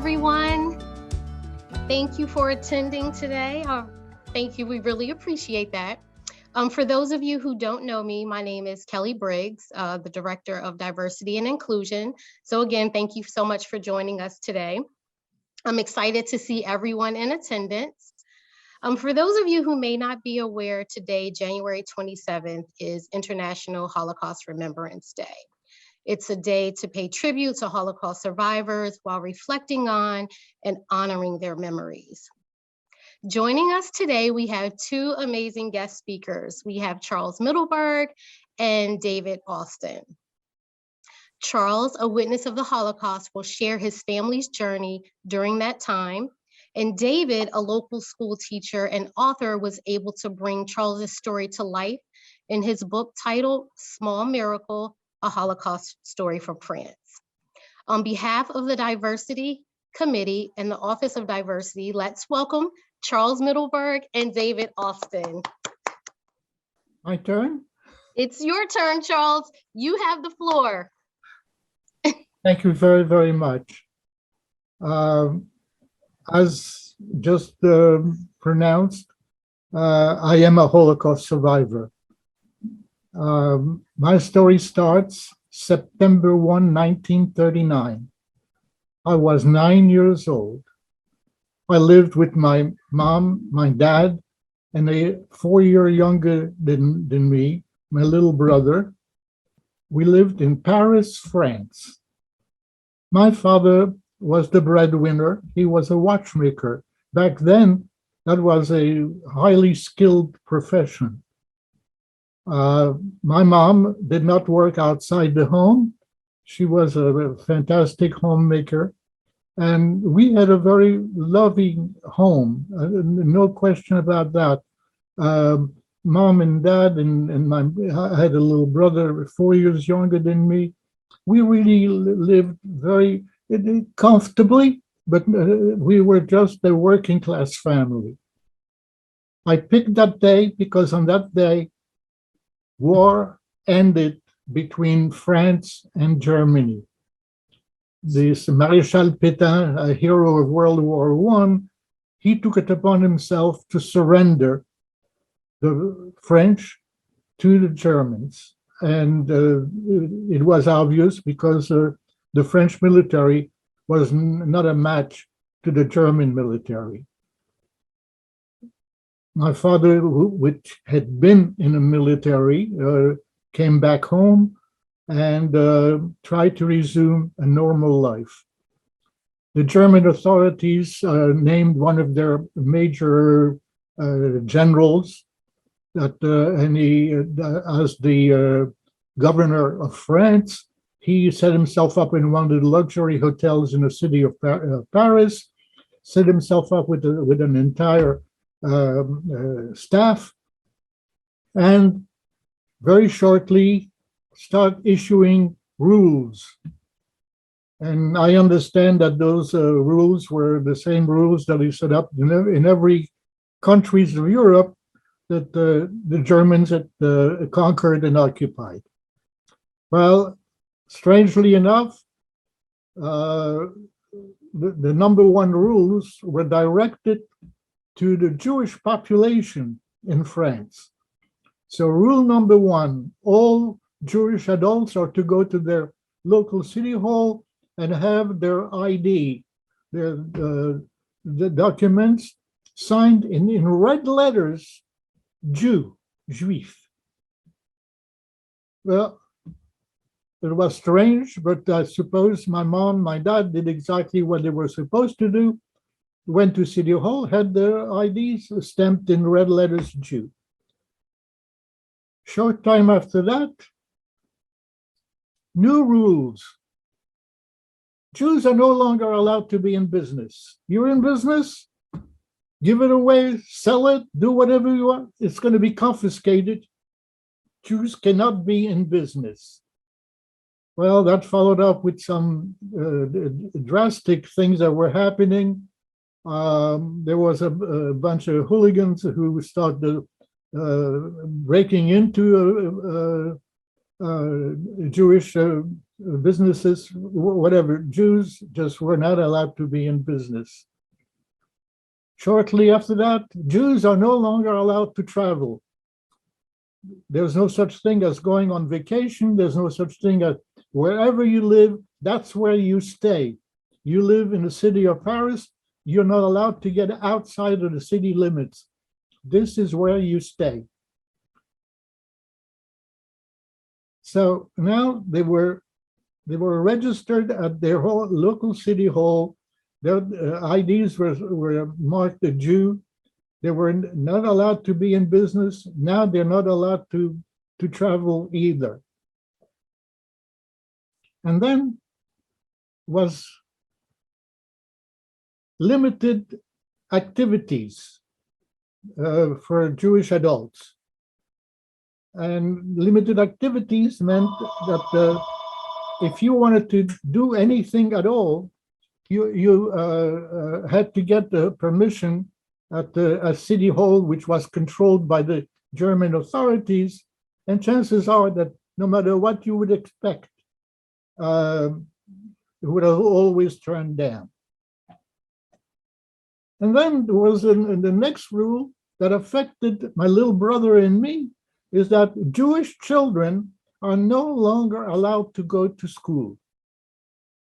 everyone. Thank you for attending today. Thank you. We really appreciate that. For those of you who don't know me, my name is Kelly Briggs, the Director of Diversity and Inclusion. So again, thank you so much for joining us today. I'm excited to see everyone in attendance. For those of you who may not be aware, today, January 27th, is International Holocaust Remembrance Day. It's a day to pay tribute to Holocaust survivors while reflecting on and honoring their memories. Joining us today, we have two amazing guest speakers. We have Charles Middleberg and David Austin. Charles, a witness of the Holocaust, will share his family's journey during that time. And David, a local school teacher and author, was able to bring Charles's story to life in his book titled Small Miracle, a Holocaust Story from France. On behalf of the Diversity Committee and the Office of Diversity, let's welcome Charles Middleberg and David Austin. My turn? It's your turn, Charles. You have the floor. Thank you very, very much. As just pronounced, I am a Holocaust survivor. My story starts September 1, 1939. I was 9 years old. I lived with my mom, my dad, and a 4-year younger than me, my little brother. We lived in Paris, France. My father was the breadwinner. He was a watchmaker. Back then, that was a highly skilled profession. My mom did not work outside the home. She was a fantastic homemaker. And we had a very loving home, no question about that. Mom and dad and I had a little brother 4 years younger than me. We really lived very comfortably, but we were just a working class family. I picked that day because on that day, war ended between France and Germany. This Marshal Pétain, a hero of World War I, he took it upon himself to surrender the French to the Germans. And it was obvious because the French military was not a match to the German military. My father, which had been in the military, came back home and tried to resume a normal life. The German authorities named one of their major generals that, as the governor of France. He set himself up in one of the luxury hotels in the city of Paris, set himself up with an entire staff, and very shortly start issuing rules. And I understand that those rules were the same rules that he set up in every countries of Europe that the Germans had conquered and occupied. Well, strangely enough, the number one rules were directed to the Jewish population in France. So rule number one, all Jewish adults are to go to their local city hall and have their ID, the documents signed in red letters, Jew, Juif. Well, it was strange, but I suppose my mom, my dad did exactly what they were supposed to do. Went to City Hall, had their IDs stamped in red letters, Jew. Short time after that, new rules. Jews are no longer allowed to be in business. You're in business, give it away, sell it, do whatever you want. It's going to be confiscated. Jews cannot be in business. Well, that followed up with some drastic things that were happening. There was a bunch of hooligans who started breaking into Jewish businesses, whatever. Jews just were not allowed to be in business. Shortly after that, Jews are no longer allowed to travel. There's no such thing as going on vacation. There's no such thing as wherever you live, that's where you stay. You live in the city of Paris, you're not allowed to get outside of the city limits. This is where you stay. So now they were registered at their local city hall. Their IDs were marked a Jew. They were not allowed to be in business. Now they're not allowed to travel either. And then was limited activities for Jewish adults. And limited activities meant that if you wanted to do anything at all, you had to get the permission at a city hall, which was controlled by the German authorities. And chances are that no matter what you would expect, it would have always turned down. And then there was the next rule that affected my little brother and me, is that Jewish children are no longer allowed to go to school.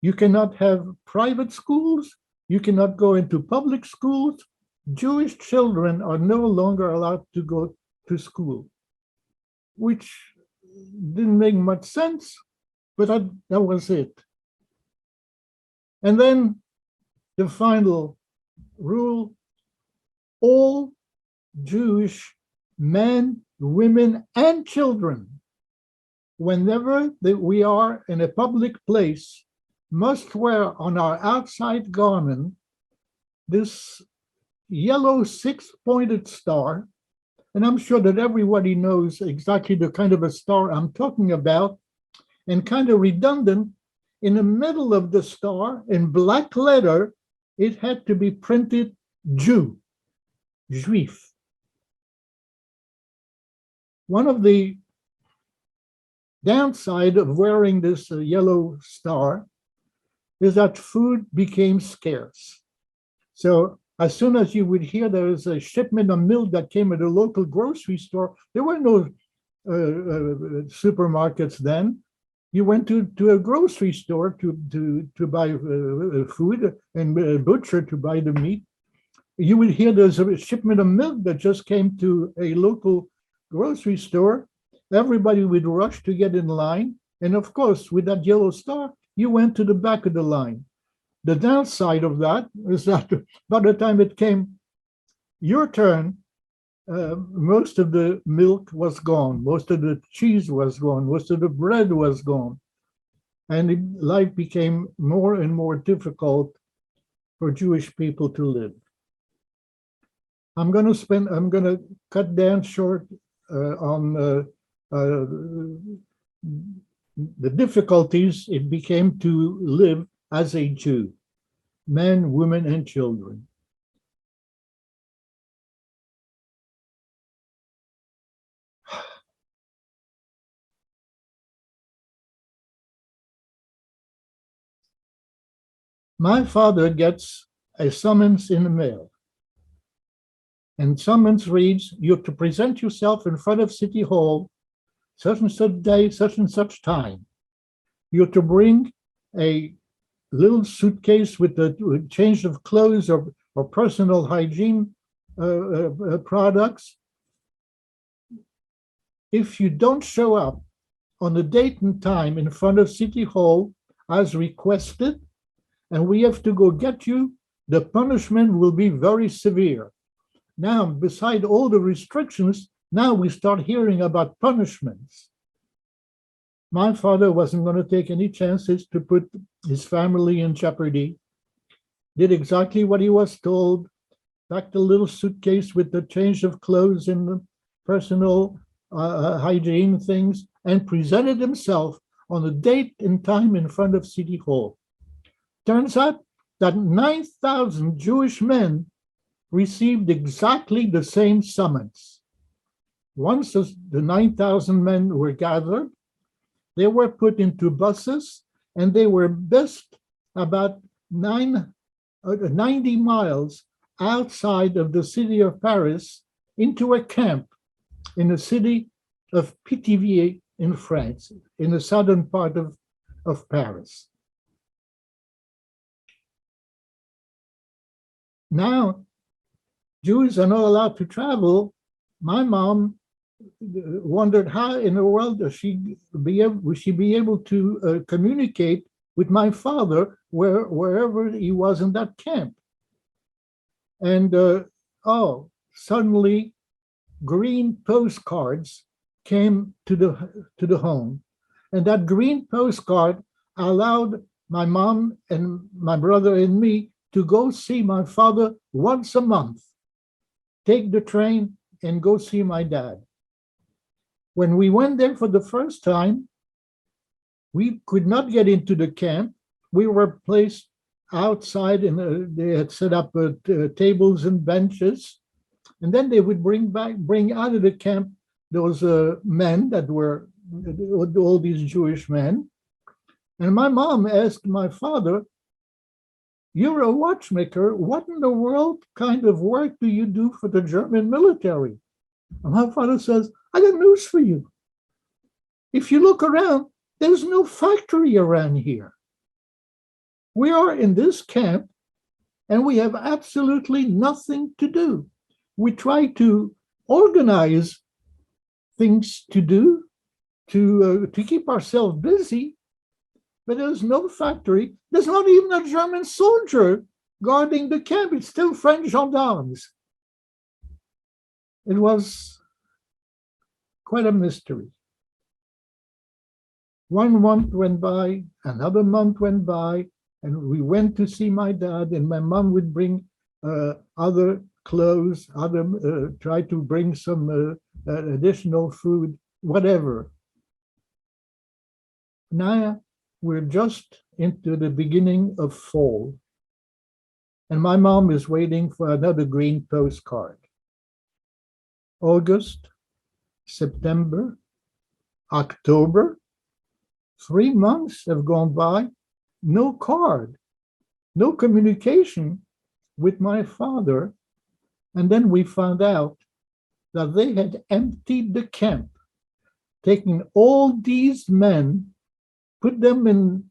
You cannot have private schools. You cannot go into public schools. Jewish children are no longer allowed to go to school, which didn't make much sense, but that was it. And then the final rule: all Jewish men, women, and children, whenever we are in a public place, must wear on our outside garment this yellow six-pointed star. And I'm sure that everybody knows exactly the kind of a star I'm talking about. And kind of redundant, in the middle of the star, in black letter, it had to be printed Jew, Juif. One of the downside of wearing this yellow star is that food became scarce. So as soon as you would hear there was a shipment of milk that came at a local grocery store, there were no supermarkets then. You went to a grocery store to buy food, and a butcher to buy the meat. You would hear there's a shipment of milk that just came to a local grocery store. Everybody would rush to get in line. And of course, with that yellow star, you went to the back of the line. The downside of that is that by the time it came your turn, most of the milk was gone, most of the cheese was gone, most of the bread was gone. And life became more and more difficult for Jewish people to live. I'm going to cut down short on the difficulties it became to live as a Jew, men, women, and children. My father gets a summons in the mail. And summons reads, "You're to present yourself in front of City Hall, such and such day, such and such time. You're to bring a little suitcase with the change of clothes or personal hygiene products. If you don't show up on the date and time in front of City Hall as requested, and we have to go get you, the punishment will be very severe." Now, beside all the restrictions, now we start hearing about punishments. My father wasn't going to take any chances to put his family in jeopardy, did exactly what he was told, packed a little suitcase with the change of clothes and the personal hygiene things, and presented himself on the date and time in front of City Hall. Turns out that 9,000 Jewish men received exactly the same summons. Once the 9,000 men were gathered, they were put into buses and they were best about 90 miles outside of the city of Paris into a camp in the city of Pithiviers in France, in the southern part of Paris. Now, Jews are not allowed to travel. My mom wondered how in the world would she be able to communicate with my father wherever he was in that camp. And suddenly green postcards came to the home. And that green postcard allowed my mom and my brother and me to go see my father once a month, take the train and go see my dad. When we went there for the first time, we could not get into the camp. We were placed outside, and they had set up tables and benches. And then they would bring out of the camp those men that were all these Jewish men. And my mom asked my father, "You're a watchmaker. What in the world kind of work do you do for the German military?" And my father says, "I got news for you. If you look around, there's no factory around here. We are in this camp and we have absolutely nothing to do. We try to organize things to do to keep ourselves busy, but there's no factory. There's not even a German soldier guarding the camp. It's still French gendarmes." It was quite a mystery. 1 month went by, another month went by, and we went to see my dad, and my mom would bring other clothes, try to bring some additional food, whatever. Now we're just into the beginning of fall, and my mom is waiting for another green postcard. August, September, October, 3 months have gone by, no card, no communication with my father. And then we found out that they had emptied the camp, taking all these men, put them in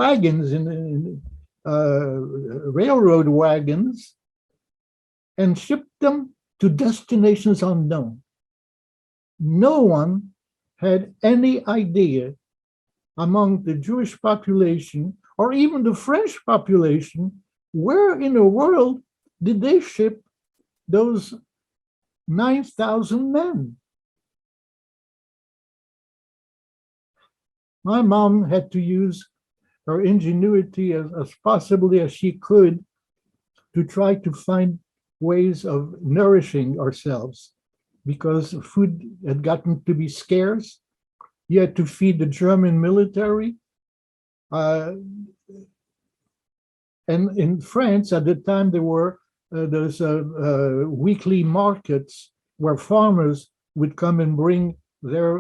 wagons, in railroad wagons, and shipped them to destinations unknown. No one had any idea among the Jewish population or even the French population, where in the world did they ship those 9,000 men? My mom had to use her ingenuity as possibly as she could to try to find ways of nourishing ourselves, because food had gotten to be scarce. You had to feed the German military. And in France, at the time, there were those weekly markets where farmers would come and bring their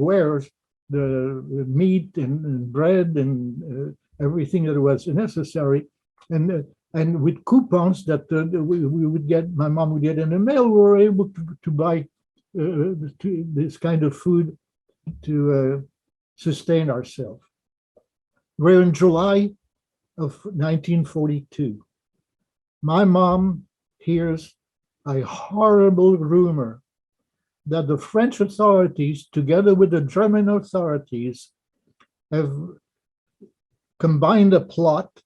wares, the meat and bread and everything that was necessary. And with coupons that we would get, my mom would get in the mail, we were able to buy this kind of food to sustain ourselves. We're in July of 1942. My mom hears a horrible rumor that the French authorities, together with the German authorities, have combined a plot.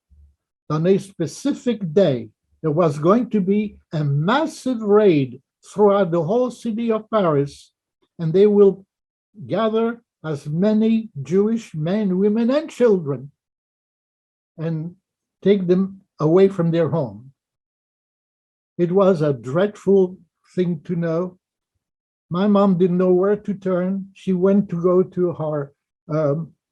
On a specific day, there was going to be a massive raid throughout the whole city of Paris, and they will gather as many Jewish men, women, and children and take them away from their home. It was a dreadful thing to know. My mom didn't know where to turn. She went to go to her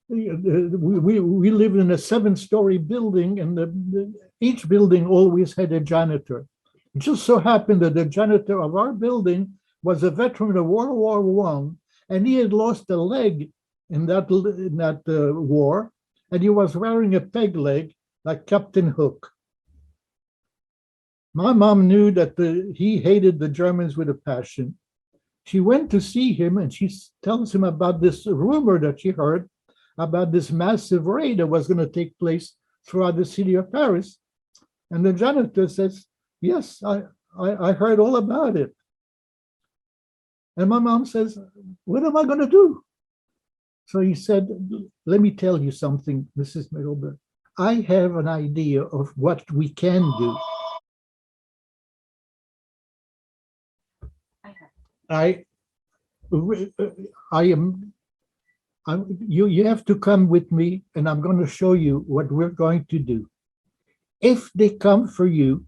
we lived in a 7-story building, and each building always had a janitor. It just so happened that the janitor of our building was a veteran of World War I, and he had lost a leg in that war, and he was wearing a peg leg like Captain Hook. My mom knew that he hated the Germans with a passion. She went to see him, and she tells him about this rumor that she heard about this massive raid that was going to take place throughout the city of Paris. And the janitor says, yes, I heard all about it. And my mom says, what am I going to do? So he said, let me tell you something, Mrs. Middleburg. I have an idea of what we can do. I am, you have to come with me, and I'm going to show you what we're going to do. If they come for you,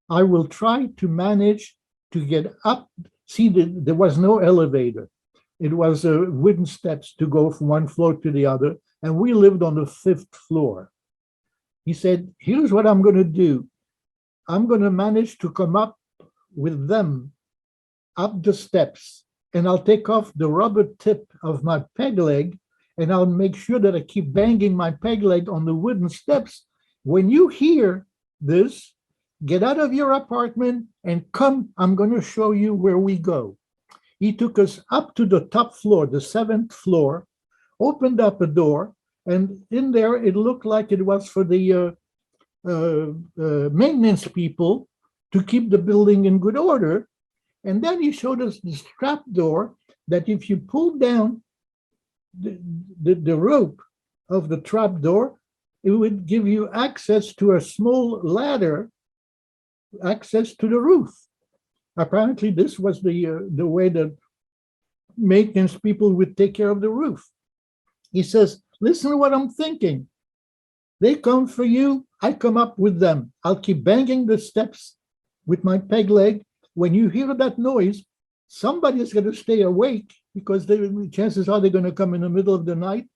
I will try to manage to get up. See, there was no elevator. It was wooden steps to go from one floor to the other, and we lived on the 5th floor. He said, here's what I'm going to do. I'm going to manage to come up with them up the steps, and I'll take off the rubber tip of my peg leg, and I'll make sure that I keep banging my peg leg on the wooden steps. When you hear this, get out of your apartment and come. I'm going to show you where we go. He took us up to the top floor, the 7th floor, opened up a door, and in there it looked like it was for the maintenance people to keep the building in good order. And then he showed us this trap door that if you pull down the rope of the trap door, it would give you access to a small ladder, access to the roof. Apparently, this was the way that maintenance people would take care of the roof. He says, listen to what I'm thinking. They come for you, I come up with them. I'll keep banging the steps with my peg leg. When you hear that noise, somebody is going to stay awake because chances are they're going to come in the middle of the night.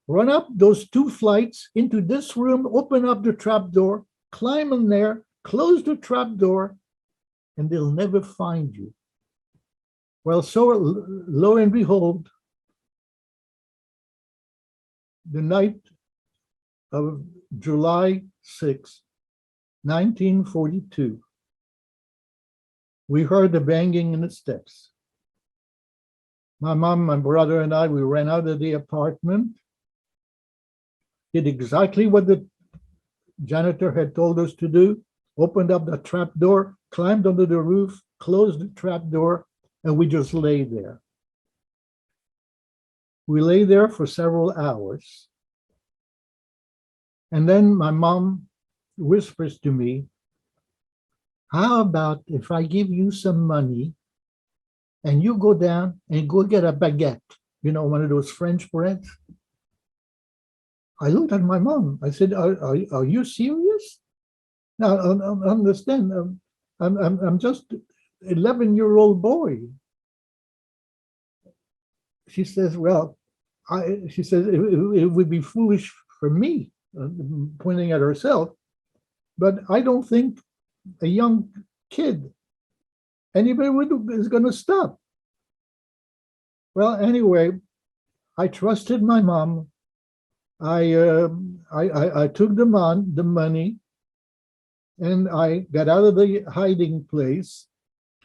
Run up those 2 flights into this room, open up the trap door, climb in there, close the trap door, and they'll never find you. Well, so lo and behold, the night of July 6, 1942, we heard the banging in the steps. My mom, my brother, and I, we ran out of the apartment, did exactly what the janitor had told us to do, opened up the trap door, climbed under the roof, closed the trap door, and we just lay there. We lay there for several hours. And then my mom whispers to me, how about if I give you some money and you go down and go get a baguette, one of those French breads? I looked at my mom. I said, are you serious? Now, understand, I'm just an 11-year-old boy. She says, well, she says, it would be foolish for me, pointing at herself, but I don't think a young kid, anybody is going to stop. Well, anyway, I trusted my mom. I took the money, and I got out of the hiding place.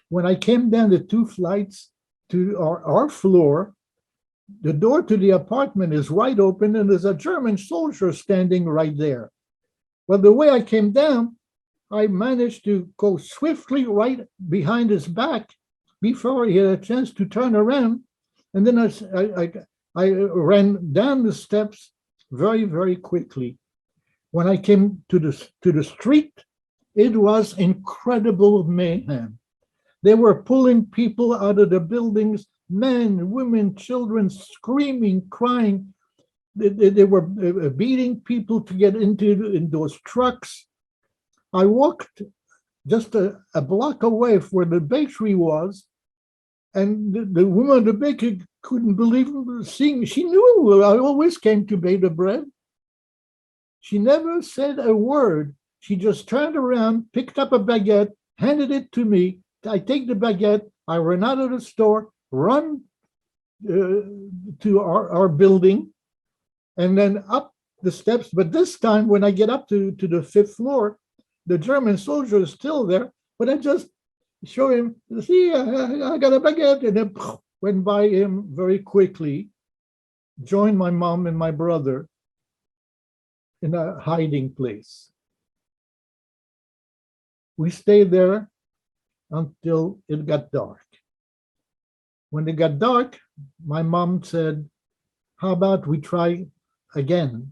When I came down the 2 flights to our floor, the door to the apartment is wide open, and there's a German soldier standing right there. Well, the way I came down, I managed to go swiftly right behind his back before he had a chance to turn around. And then I ran down the steps very, very quickly. When I came to the street, it was incredible mayhem. They were pulling people out of the buildings, men, women, children, screaming, crying. They were beating people to get in those trucks. I walked just a block away from where the bakery was, and the woman at the bakery couldn't believe seeing. She knew I always came to bake the bread. She never said a word. She just turned around, picked up a baguette, handed it to me. I take the baguette, I run out of the store, run to our building and then up the steps. But this time, when I get up to the fifth floor, the German soldier is still there. But I just show him, see, I got a baguette, and then went by him very quickly, joined my mom and my brother in a hiding place. We stayed there until it got dark. When it got dark, my mom said, how about we try again?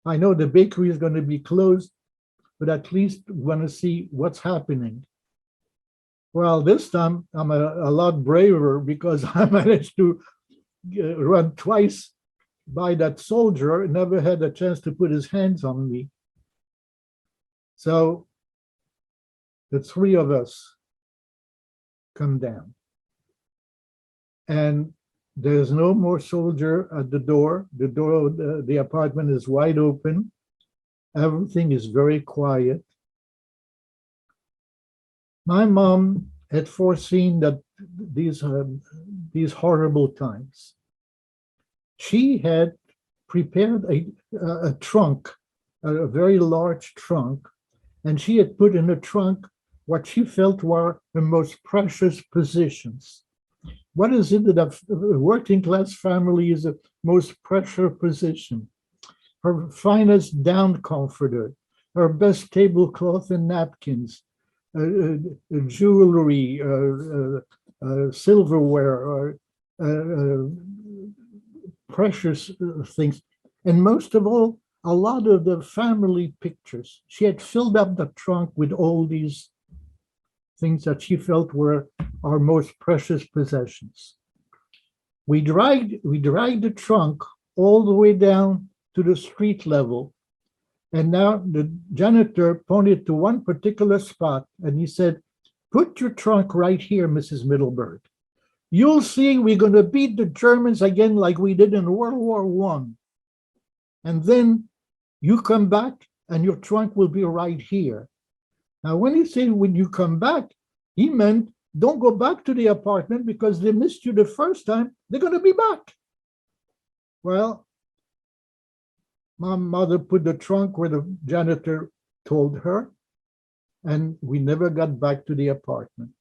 I know the bakery is going to be closed, but at least we want to see what's happening. Well, this time I'm a lot braver because I managed to run twice by that soldier, never had a chance to put his hands on me. So the three of us come down. And there's no more soldier at the door. The door of the apartment is wide open. Everything is very quiet. My mom had foreseen that these horrible times. She had prepared a trunk, a very large trunk, and she had put in the trunk what she felt were the most precious possessions. What is it that a working class family is the most precious possession? Her finest down comforter, her best tablecloth and napkins, jewelry, silverware, precious things. And most of all, a lot of the family pictures. She had filled up the trunk with all these things that she felt were our most precious possessions. We dragged the trunk all the way down to the street level. And now the janitor pointed to one particular spot and he said, put your trunk right here, Mrs. Middleburg. You'll see we're going to beat the Germans again like we did in World War I. And then you come back and your trunk will be right here. Now, when he said, when you come back, he meant don't go back to the apartment because they missed you the first time. They're going to be back. Well, my mother put the trunk where the janitor told her, and we never got back to the apartment.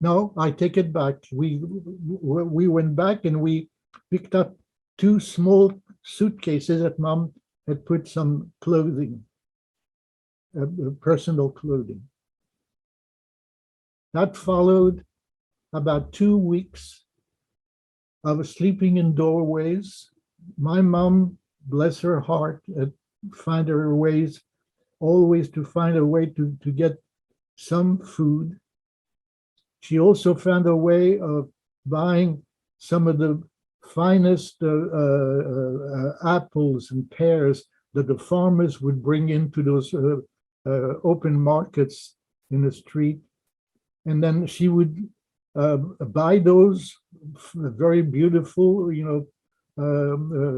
No, I take it back. We went back and we picked up two small suitcases that Mom had put some clothing, personal clothing. That followed about 2 weeks of sleeping in doorways. My mom, bless her heart, find her ways, always to find a way to get some food. She also found a way of buying some of the finest apples and pears that the farmers would bring into those open markets in the street. And then she would buy those very beautiful,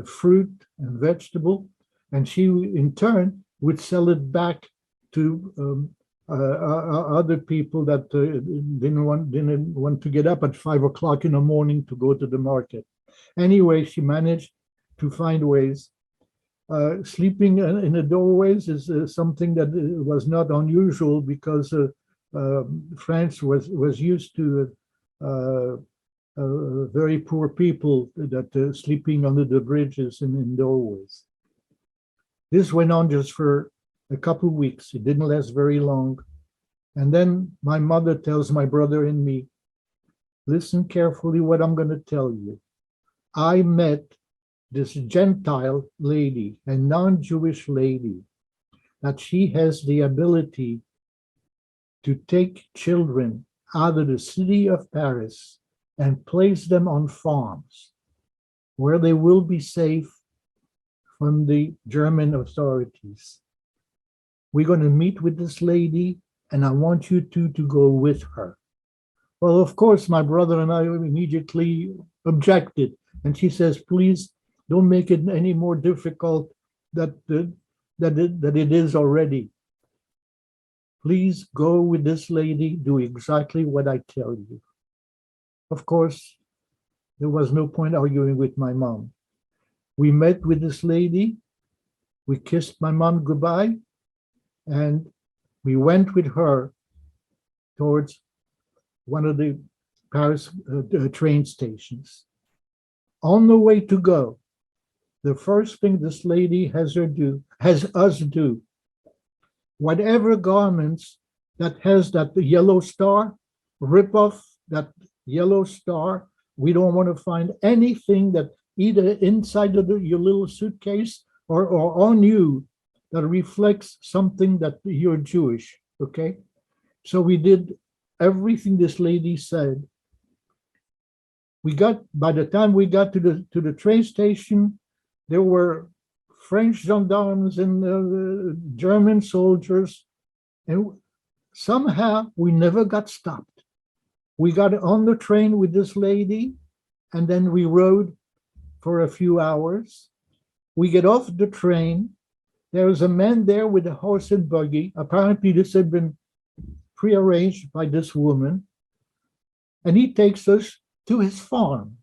fruit and vegetable, and she in turn would sell it back to other people that didn't want to get up at 5 o'clock in the morning to go to the market. Anyway, she managed to find ways. Sleeping in the doorways is something that was not unusual because France was used to very poor people that sleeping under the bridges and in doorways. This went on just for a couple of weeks. It didn't last very long. And then my mother tells my brother and me, listen carefully what I'm going to tell you. I met this Gentile lady, a non-Jewish lady, that she has the ability to take children out of the city of Paris and place them on farms where they will be safe from the German authorities. We're going to meet with this lady, and I want you to go with her. Well, of course, my brother and I immediately objected. And she says, please don't make it any more difficult that it is already. Please go with this lady, do exactly what I tell you. Of course, There was no point arguing with my mom. We met with this lady. We kissed my mom goodbye, and we went with her towards one of the Paris train stations. On the way to go, the first thing this lady has us do, whatever garments that has that yellow star, rip off that yellow star. We don't want to find anything that either inside of your little suitcase or on you that reflects something that you're Jewish, okay? So we did everything this lady said. By the time we got to the train station, there were French gendarmes and German soldiers, and somehow we never got stopped. We got on the train with this lady, and then we rode for a few hours. We get off the train. There was a man there with a horse and buggy. Apparently, this had been prearranged by this woman, and he takes us to his farm.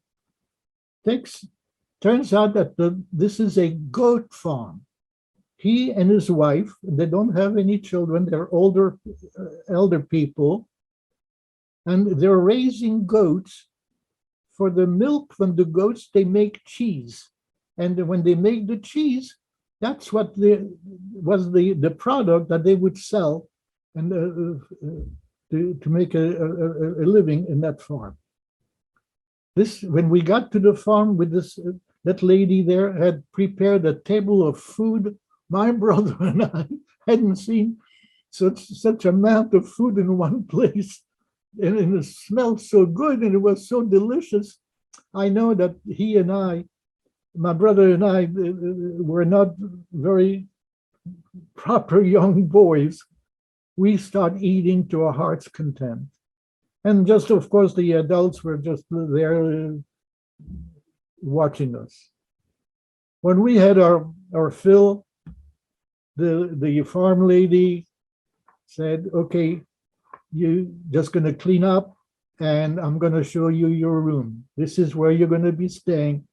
Turns out that this is a goat farm. He and his wife, they don't have any children. They're elder people, and they're raising goats. For the milk from the goats, they make cheese, and when they make the cheese, that's what was the product that they would sell, and to make a living in that farm. When we got to the farm with that lady there had prepared a table of food. My brother and I hadn't seen such amount of food in one place, and it smelled so good and it was so delicious. I know that my brother and I, were not very proper young boys. We start eating to our heart's content. And just, of course, the adults were just there watching us. When we had our fill, the farm lady said, okay, you're just going to clean up, and I'm going to show you your room. This is where you're going to be staying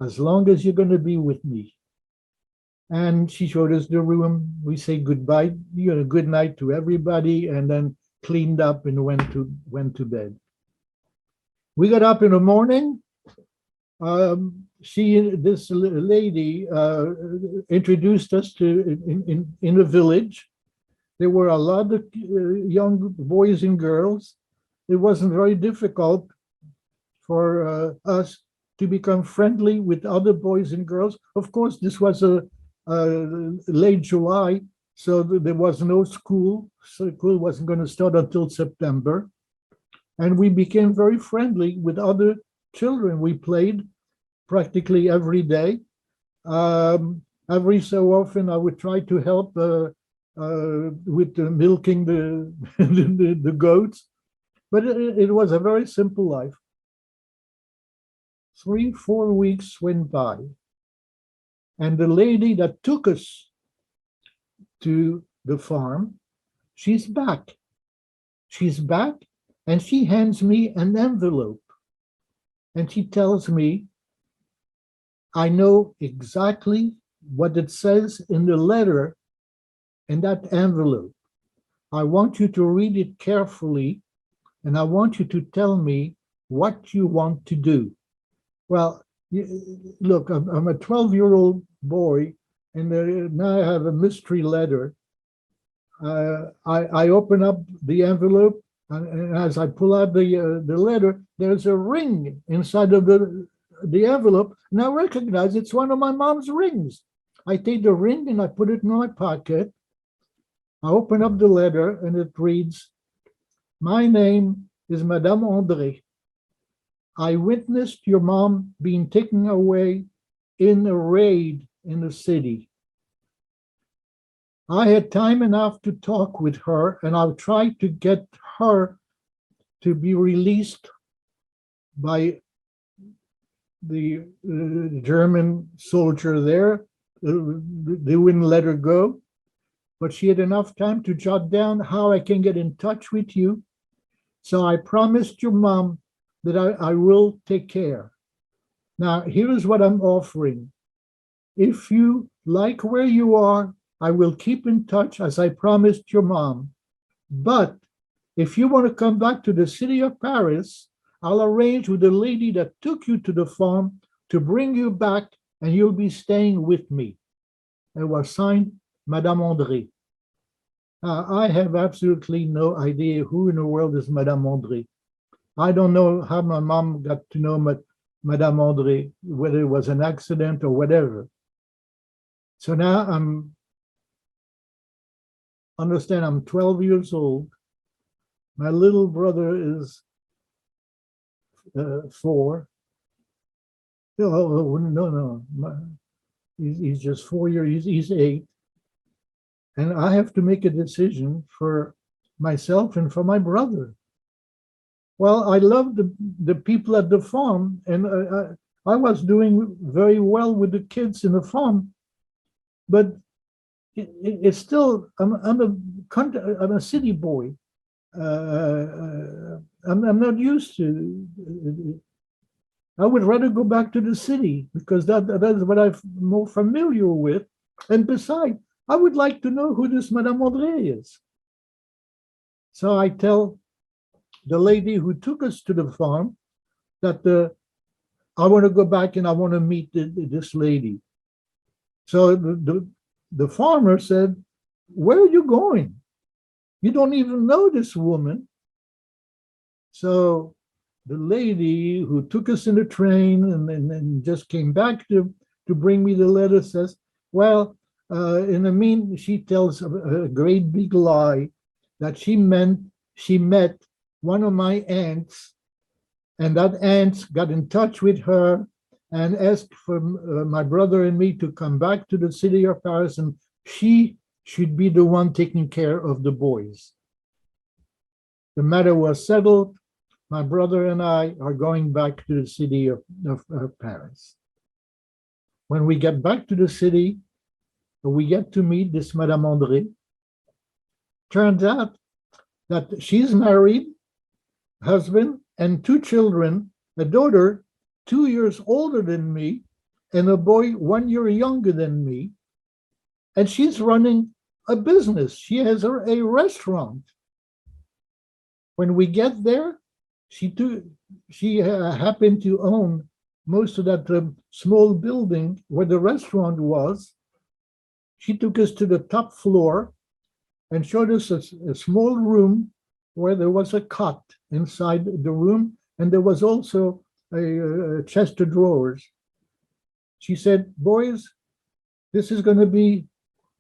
as long as you're going to be with me. And she showed us the room. We say goodbye, good night to everybody, and then cleaned up and went to bed. We got up in the morning. This lady introduced us in a village. There were a lot of young boys and girls. It wasn't very difficult for us to become friendly with other boys and girls. Of course, this was a late July, so there was no school. School wasn't going to start until September. And we became very friendly with other children. We played practically every day. Every so often, I would try to help with milking the goats. But it was a very simple life. 3-4 weeks went by. And the lady that took us to the farm, she's back. She's back, and she hands me an envelope. And she tells me, I know exactly what it says in the letter in that envelope. I want you to read it carefully, and I want you to tell me what you want to do. Well, look, I'm a 12-year-old boy, and now I have a mystery letter. I open up the envelope, and as I pull out the letter, there's a ring inside of the envelope, and I recognize it's one of my mom's rings. I take the ring and I put it in my pocket. I open up the letter, and it reads, my name is Madame André. I witnessed your mom being taken away in a raid in the city. I had time enough to talk with her, and I'll try to get her to be released by the German soldier there. They wouldn't let her go, but she had enough time to jot down how I can get in touch with you. So I promised your mom that I will take care. Now, here is what I'm offering. If you like where you are, I will keep in touch as I promised your mom. But if you want to come back to the city of Paris, I'll arrange with the lady that took you to the farm to bring you back, and you'll be staying with me. It was signed Madame André. I have absolutely no idea who in the world is Madame André. I don't know how my mom got to know Madame André, whether it was an accident or whatever. So now understand, I'm 12 years old. My little brother is 4. No. He's just 4 years, he's 8. And I have to make a decision for myself and for my brother. Well, I love the people at the farm, and I was doing very well with the kids in the farm, but it's still, I'm a city boy. I'm not used to. I would rather go back to the city because that is what I'm more familiar with. And besides, I would like to know who this Madame André is. So I tell the lady who took us to the farm that I want to go back and I want to meet this lady. So the farmer said, "Where are you going? You don't even know this woman." So the lady who took us in the train and just came back to bring me the letter says, well, she tells a great big lie that she met one of my aunts, and that aunt got in touch with her and asked for my brother and me to come back to the city of Paris, and she should be the one taking care of the boys. The matter was settled. My brother and I are going back to the city of Paris. When we get back to the city, we get to meet this Madame André. Turns out that she's married, husband, and 2 children, a daughter 2 years older than me, and a boy 1 year younger than me. And she's running a business. She has a restaurant. When we get there, she happened to own most of that small building where the restaurant was. She took us to the top floor and showed us a small room where there was a cot inside the room, and there was also a chest of drawers. She said, "Boys, this is going to be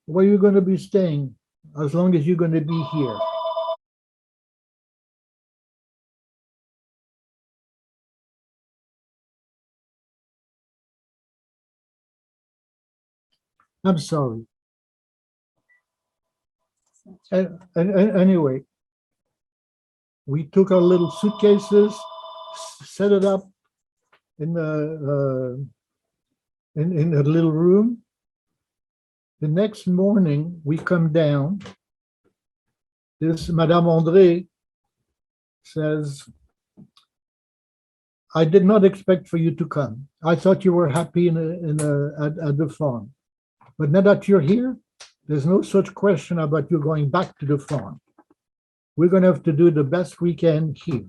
where you're going to be staying as long as you're going to be here." I'm sorry. Anyway, we took our little suitcases, set it up in a little room. The next morning, we come down. This Madame André says, "I did not expect for you to come. I thought you were happy at the farm. But now that you're here, there's no such question about you going back to the farm. We're going to have to do the best we can here.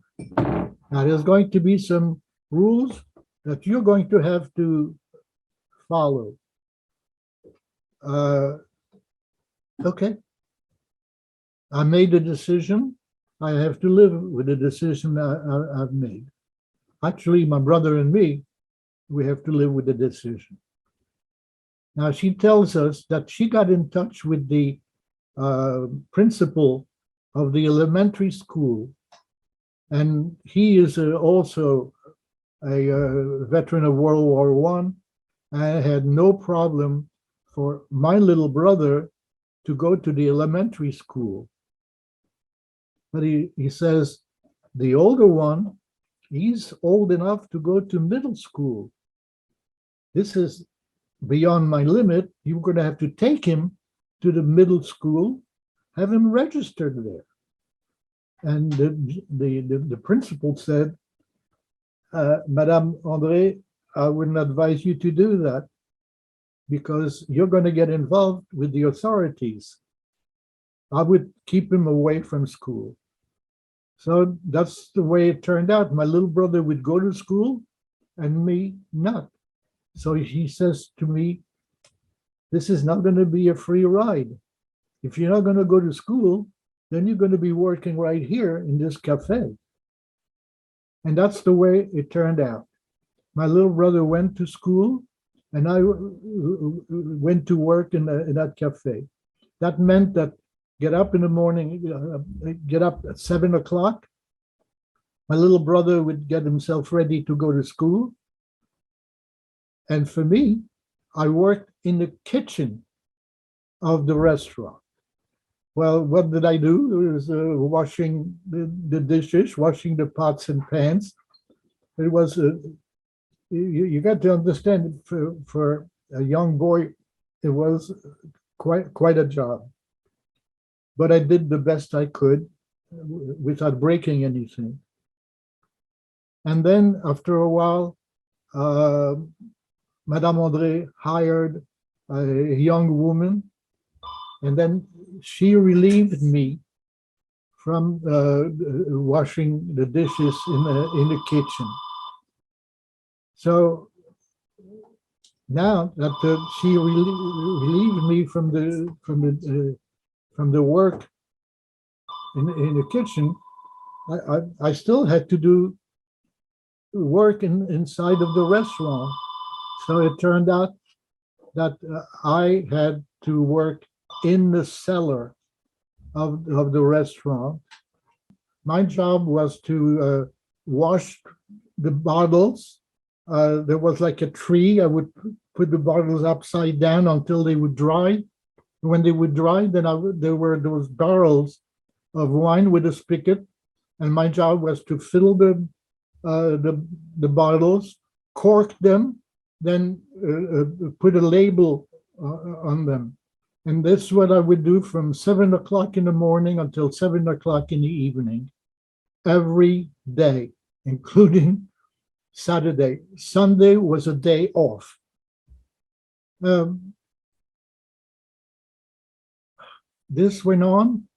Now, there's going to be some rules that you're going to have to follow." Okay. I made a decision. I have to live with the decision I've made. Actually, my brother and me, we have to live with the decision. Now, she tells us that she got in touch with the principal of the elementary school, and he is also a veteran of World War I. I had no problem for my little brother to go to the elementary school. But he says the older one, he's old enough to go to middle school. This is beyond my limit. You're going to have to take him to the middle school, have him registered there. And the principal said, Madame André, I wouldn't advise you to do that because you're going to get involved with the authorities. I would keep him away from school. So that's the way it turned out. My little brother would go to school and me not. So he says to me, this is not going to be a free ride. If you're not going to go to school, then you're going to be working right here in this cafe. And that's the way it turned out. My little brother went to school and I went to work in that cafe. That meant that get up in the morning, get up at 7 o'clock. My little brother would get himself ready to go to school. And for me, I worked in the kitchen of the restaurant. Well, what did I do? It was washing the dishes, washing the pots and pans. It was, you got to understand, for a young boy, it was quite a job. But I did the best I could without breaking anything. And then after a while, Madame André hired a young woman, and then she relieved me from washing the dishes in the kitchen. So now that she relieved me from the work in the kitchen, I still had to do work inside of the restaurant. So it turned out that I had to work in the cellar of the restaurant. My job was to wash the bottles. There was like a tree. I would put the bottles upside down until they would dry. When they would dry, then there were those barrels of wine with a spigot, and my job was to fill the bottles, cork them, then put a label on them. And this is what I would do from 7 o'clock in the morning until 7 o'clock in the evening, every day, including Saturday. Sunday was a day off. This went on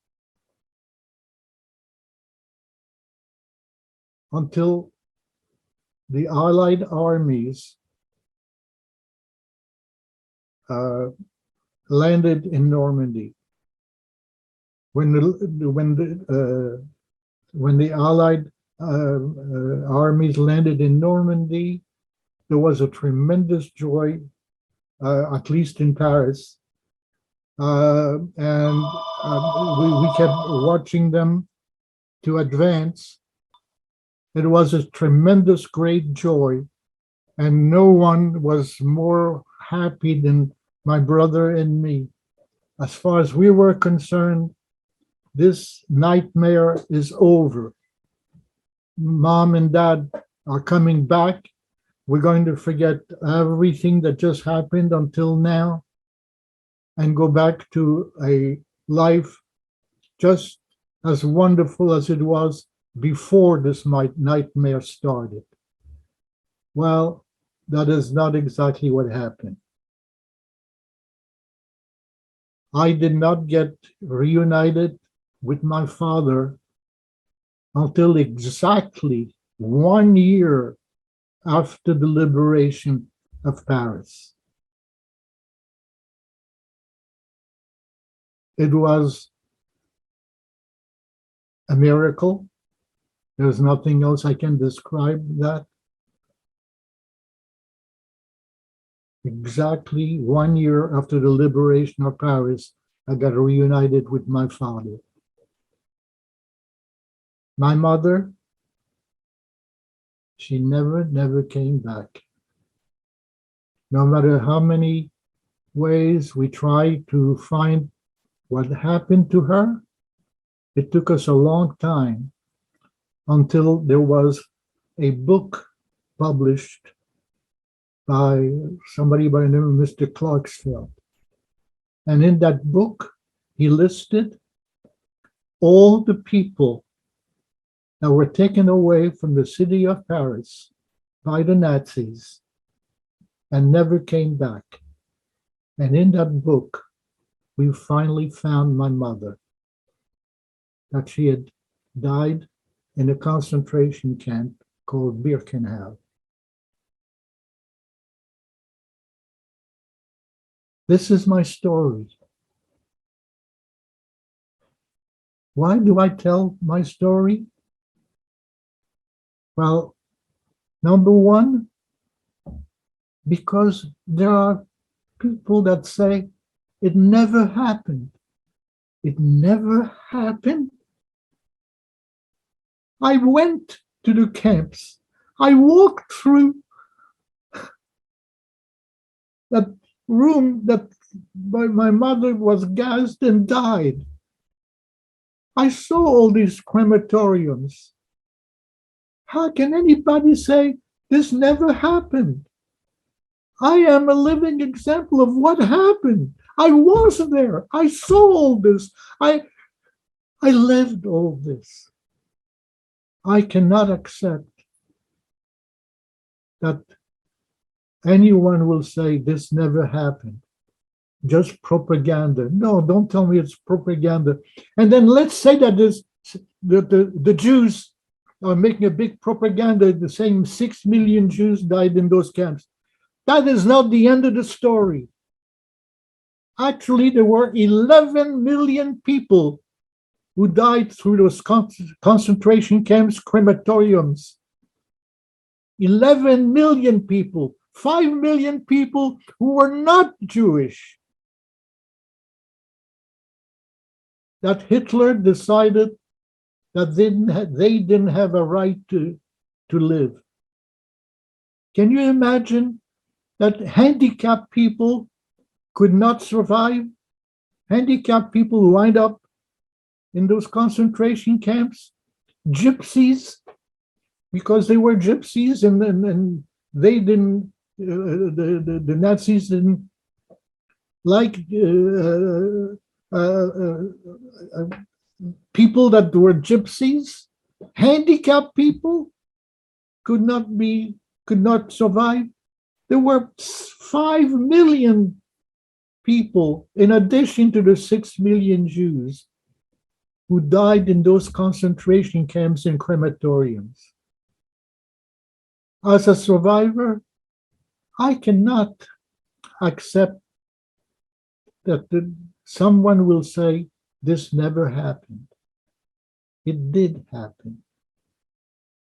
until the Allied armies landed in Normandy. When the Allied armies landed in Normandy, there was a tremendous joy, at least in Paris, and we kept watching them to advance. It was a tremendous, great joy, and no one was more happy than my brother and me. As far as we were concerned, this nightmare is over. Mom and Dad are coming back. We're going to forget everything that just happened until now and go back to a life just as wonderful as it was before this nightmare started. Well, that is not exactly what happened. I did not get reunited with my father until exactly 1 year after the liberation of Paris. It was a miracle. There's nothing else I can describe that. Exactly 1 year after the liberation of Paris, I got reunited with my father. My mother, she never came back. No matter how many ways we tried to find what happened to her, it took us a long time until there was a book published by somebody by the name of Mr. Clarksfield. And in that book, he listed all the people that were taken away from the city of Paris by the Nazis and never came back. And in that book, we finally found my mother, that she had died in a concentration camp called Birkenau. This is my story. Why do I tell my story? Well, number one, because there are people that say it never happened. It never happened. I went to the camps. I walked through that room that my mother was gassed and died. I saw all these crematoriums. How can anybody say this never happened? I am a living example of what happened. I was there. I saw all this. I lived all this. I cannot accept that anyone will say this never happened. Just propaganda. No, don't tell me it's propaganda. And then let's say that the Jews are making a big propaganda, the same 6 million Jews died in those camps. That is not the end of the story. Actually, there were 11 million people who died through those concentration camps, crematoriums. 11 million people, 5 million people who were not Jewish. That Hitler decided that they didn't have a right to live. Can you imagine that handicapped people could not survive? Handicapped people who wind up in those concentration camps, gypsies, because they were gypsies and they didn't, the Nazis didn't like people that were gypsies. Handicapped people could not survive. There were 5 million people, in addition to the 6 million Jews, who died in those concentration camps and crematoriums. As a survivor, I cannot accept that someone will say this never happened. It did happen.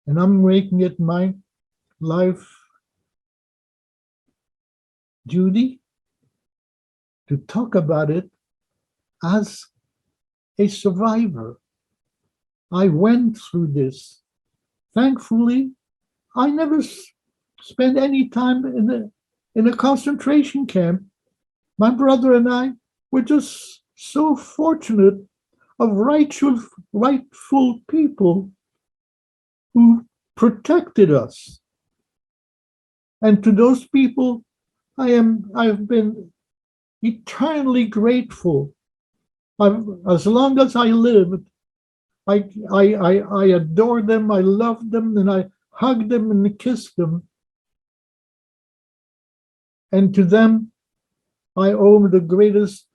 And I'm making it my life duty to talk about it as a survivor. I went through this. Thankfully, I never spent any time in a concentration camp. My brother and I were just so fortunate of rightful people who protected us. And to those people, I've been eternally grateful. As long as I lived, I adored them, I loved them, and I hugged them and kissed them. And to them, I owe the greatest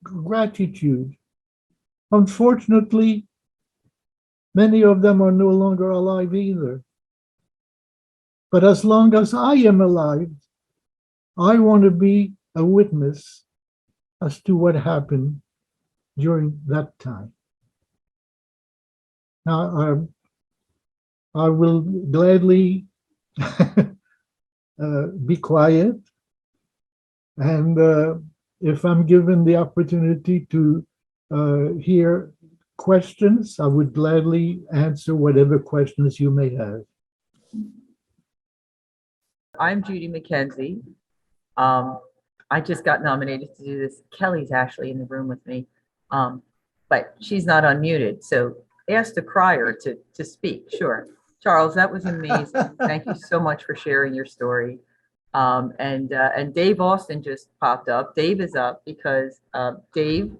gratitude. Unfortunately, many of them are no longer alive either. But as long as I am alive, I want to be a witness as to what happened during that time. Now, I will gladly be quiet, and if I'm given the opportunity to hear questions, I would gladly answer whatever questions you may have. I'm Judy McKenzie. I just got nominated to do this. Kelly's actually in the room with me, but she's not unmuted. So ask the crier to speak. Sure. Charles, that was amazing. Thank you so much for sharing your story. And Dave Austin just popped up. Dave is up because Dave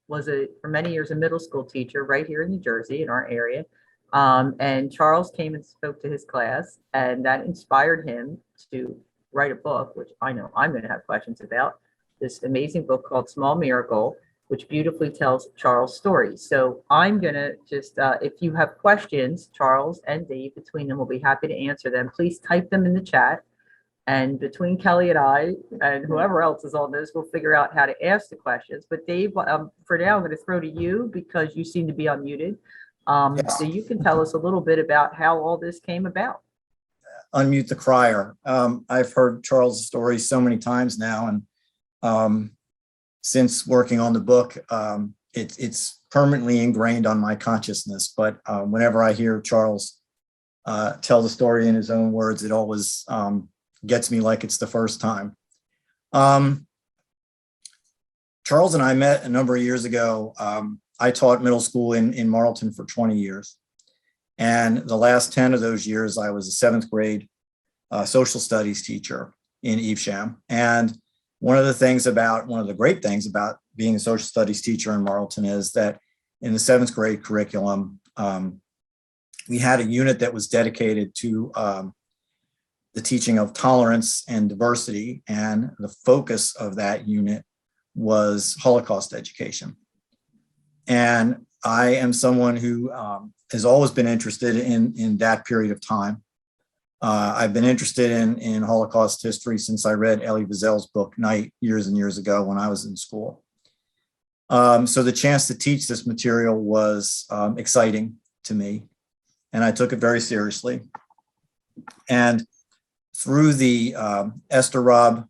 was for many years a middle school teacher right here in New Jersey in our area. And Charles came and spoke to his class, and that inspired him to write a book, which I know I'm going to have questions about. This amazing book called Small Miracle, which beautifully tells Charles' story. So I'm going to just, if you have questions, Charles and Dave, between them, will be happy to answer them. Please type them in the chat. And between Kelly and I, and whoever else is on this, we'll figure out how to ask the questions. But Dave, for now, I'm going to throw to you because you seem to be unmuted. Yes. So you can tell us a little bit about how all this came about. Unmute the crier. I've heard Charles' story so many times now, and since working on the book, it's permanently ingrained on my consciousness. But whenever I hear Charles tell the story in his own words, it always gets me like it's the first time. Charles and I met a number of years ago. I taught middle school in Marlton for 20 years. And the last 10 of those years, I was a 7th grade social studies teacher in Evesham. And one of the great things about being a social studies teacher in Marlton is that in the 7th grade curriculum, we had a unit that was dedicated to the teaching of tolerance and diversity. And the focus of that unit was Holocaust education. And I am someone who has always been interested in that period of time. I've been interested in Holocaust history since I read Elie Wiesel's book, Night, years and years ago when I was in school. So the chance to teach this material was exciting to me, and I took it very seriously. And through the Esther Robb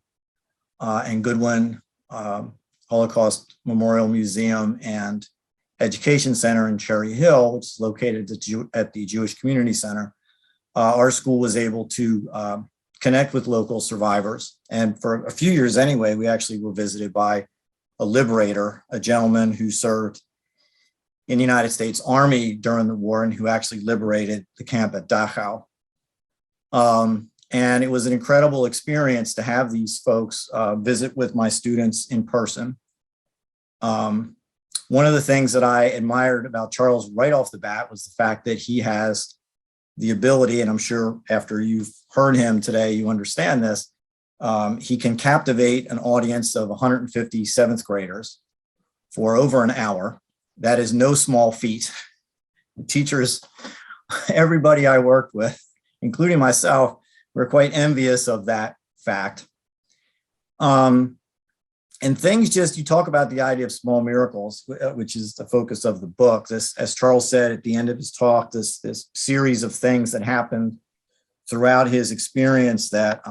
and Goodwin Holocaust Memorial Museum and Education Center in Cherry Hill, which is located at the Jewish Community Center, our school was able to connect with local survivors. And for a few years anyway, we actually were visited by a liberator, a gentleman who served in the United States Army during the war and who actually liberated the camp at Dachau. And it was an incredible experience to have these folks visit with my students in person. One of the things that I admired about Charles right off the bat was the fact that he has the ability, and I'm sure after you've heard him today, you understand this, he can captivate an audience of 150 7th graders for over an hour. That is no small feat. The teachers, everybody I worked with, including myself, were quite envious of that fact. And things you talk about the idea of small miracles, which is the focus of the book. This, as Charles said at the end of his talk, this series of things that happened throughout his experience that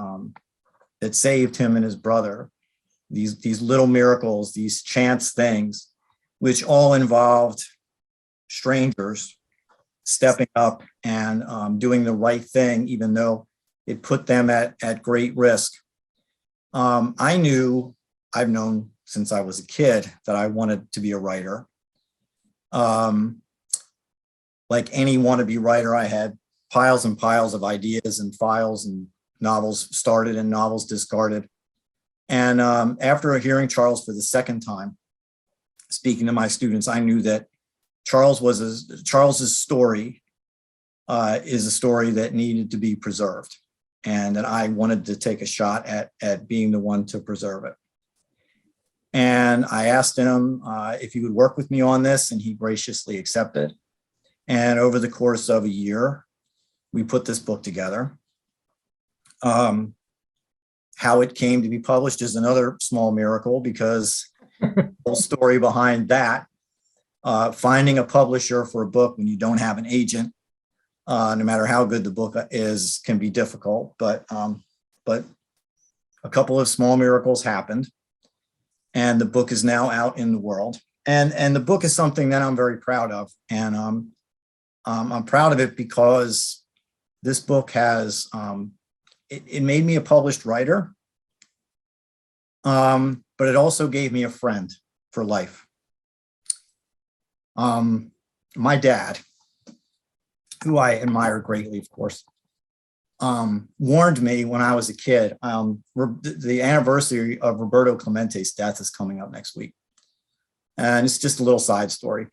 saved him and his brother. These little miracles, these chance things, which all involved strangers stepping up and doing the right thing, even though it put them at great risk. I've known since I was a kid that I wanted to be a writer. Like any wannabe writer, I had piles and piles of ideas and files and novels started and novels discarded. And after hearing Charles for the second time, speaking to my students, I knew that Charles's story is a story that needed to be preserved, and that I wanted to take a shot at being the one to preserve it. And I asked him if he would work with me on this, and he graciously accepted. And over the course of a year, we put this book together. How it came to be published is another small miracle, because the whole story behind that, finding a publisher for a book when you don't have an agent, no matter how good the book is, can be difficult. But a couple of small miracles happened. And the book is now out in the world. And the book is something that I'm very proud of. And I'm proud of it because this book has, it made me a published writer, but it also gave me a friend for life. My dad, who I admire greatly, of course, warned me when I was a kid. The anniversary of Roberto Clemente's death is coming up next week. And it's just a little side story.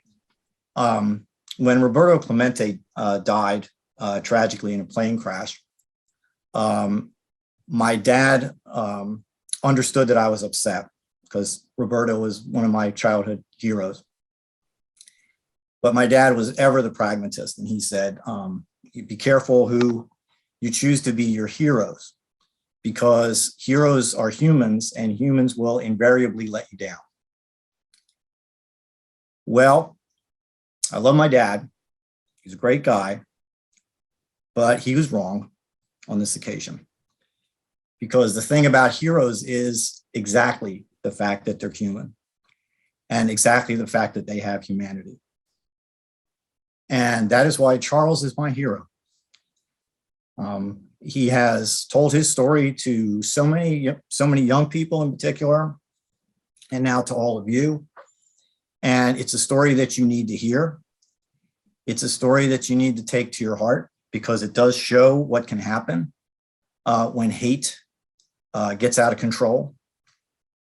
when Roberto Clemente died tragically in a plane crash, my dad understood that I was upset because Roberto was one of my childhood heroes. But my dad was ever the pragmatist, and he said, be careful who you choose to be your heroes, because heroes are humans and humans will invariably let you down. Well, I love my dad. He's a great guy, but he was wrong on this occasion. Because the thing about heroes is exactly the fact that they're human and exactly the fact that they have humanity. And that is why Charles is my hero. He has told his story to so many young people in particular, and now to all of you. And it's a story that you need to hear. It's a story that you need to take to your heart, because it does show what can happen when hate gets out of control.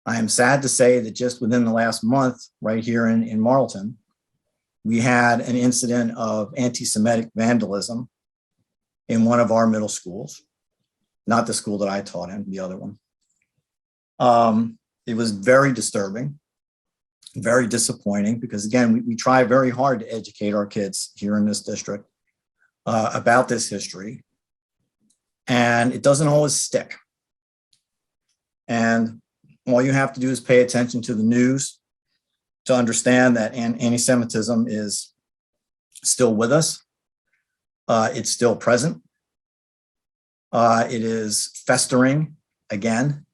I am sad to say that just within the last month, right here in Marlton, we had an incident of anti-Semitic vandalism in one of our middle schools, not the school that I taught in, the other one. It was very disturbing, very disappointing, because again, we try very hard to educate our kids here in this district about this history, and it doesn't always stick. And all you have to do is pay attention to the news to understand that anti-Semitism is still with us. It's still present. It is festering again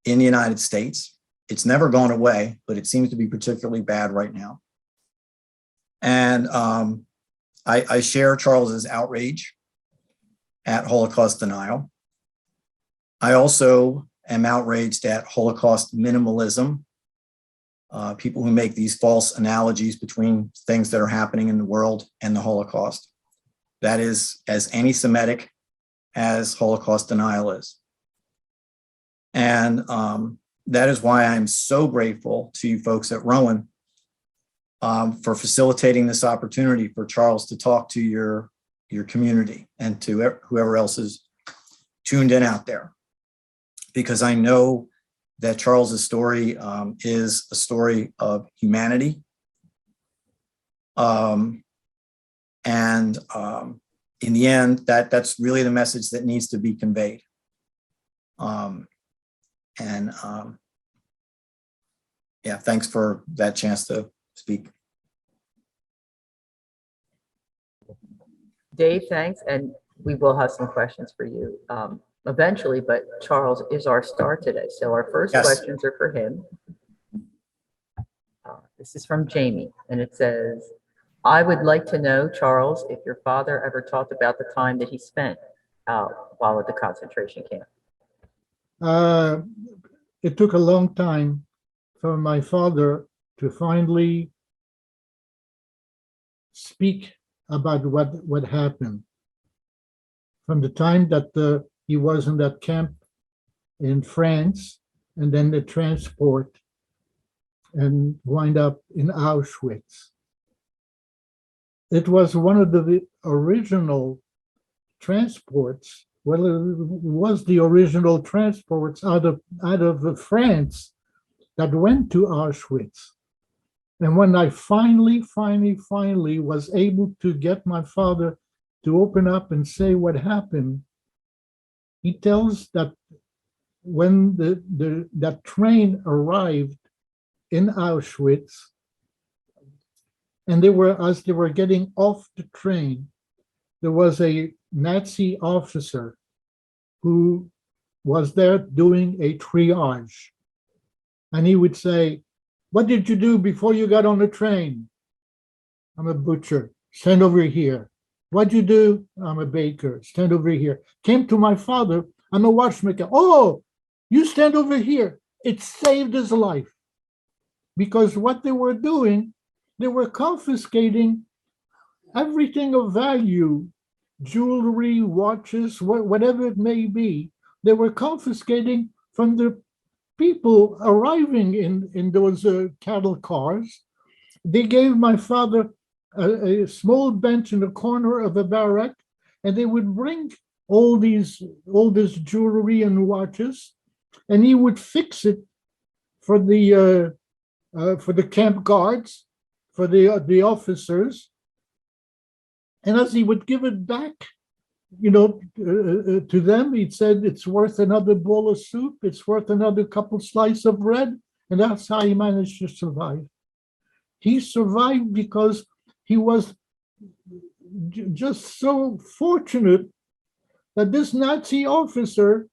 in the United States. It's never gone away, but it seems to be particularly bad right now. And I share Charles's outrage at Holocaust denial. I also am outraged at Holocaust minimalism. People who make these false analogies between things that are happening in the world and the Holocaust. That is as anti-Semitic as Holocaust denial is. And that is why I'm so grateful to you folks at Rowan for facilitating this opportunity for Charles to talk to your community and to whoever else is tuned in out there. Because I know that Charles's story is a story of humanity. In the end, that's really the message that needs to be conveyed. Yeah, thanks for that chance to speak. Dave, thanks. And we will have some questions for you eventually, but Charles is our star today. So our first questions are for him. This is from Jamie, and it says, I would like to know, Charles, if your father ever talked about the time that he spent while at the concentration camp. It took a long time for my father to finally speak about what happened. From the time that he was in that camp in France, and then the transport, and wind up in Auschwitz. It was one of the original transports. Well, it was the original transports out of France that went to Auschwitz. And when I finally was able to get my father to open up and say what happened, he tells that when that train arrived in Auschwitz, and as they were getting off the train, there was a Nazi officer who was there doing a triage. And he would say, what did you do before you got on the train? I'm a butcher, stand over here. What'd you do? I'm a baker, stand over here. Came to my father, I'm a watchmaker. Oh, you stand over here. It saved his life. Because what they were doing, they were confiscating everything of value, jewelry, watches, whatever it may be. They were confiscating from the people arriving in those cattle cars. They gave my father a small bench in the corner of a barrack, and they would bring all this jewelry and watches, and he would fix it for the camp guards, for the officers, and as he would give it back, to them, he said it's worth another bowl of soup, it's worth another couple slices of bread, and that's how he managed to survive. He survived because he was just so fortunate that this Nazi officer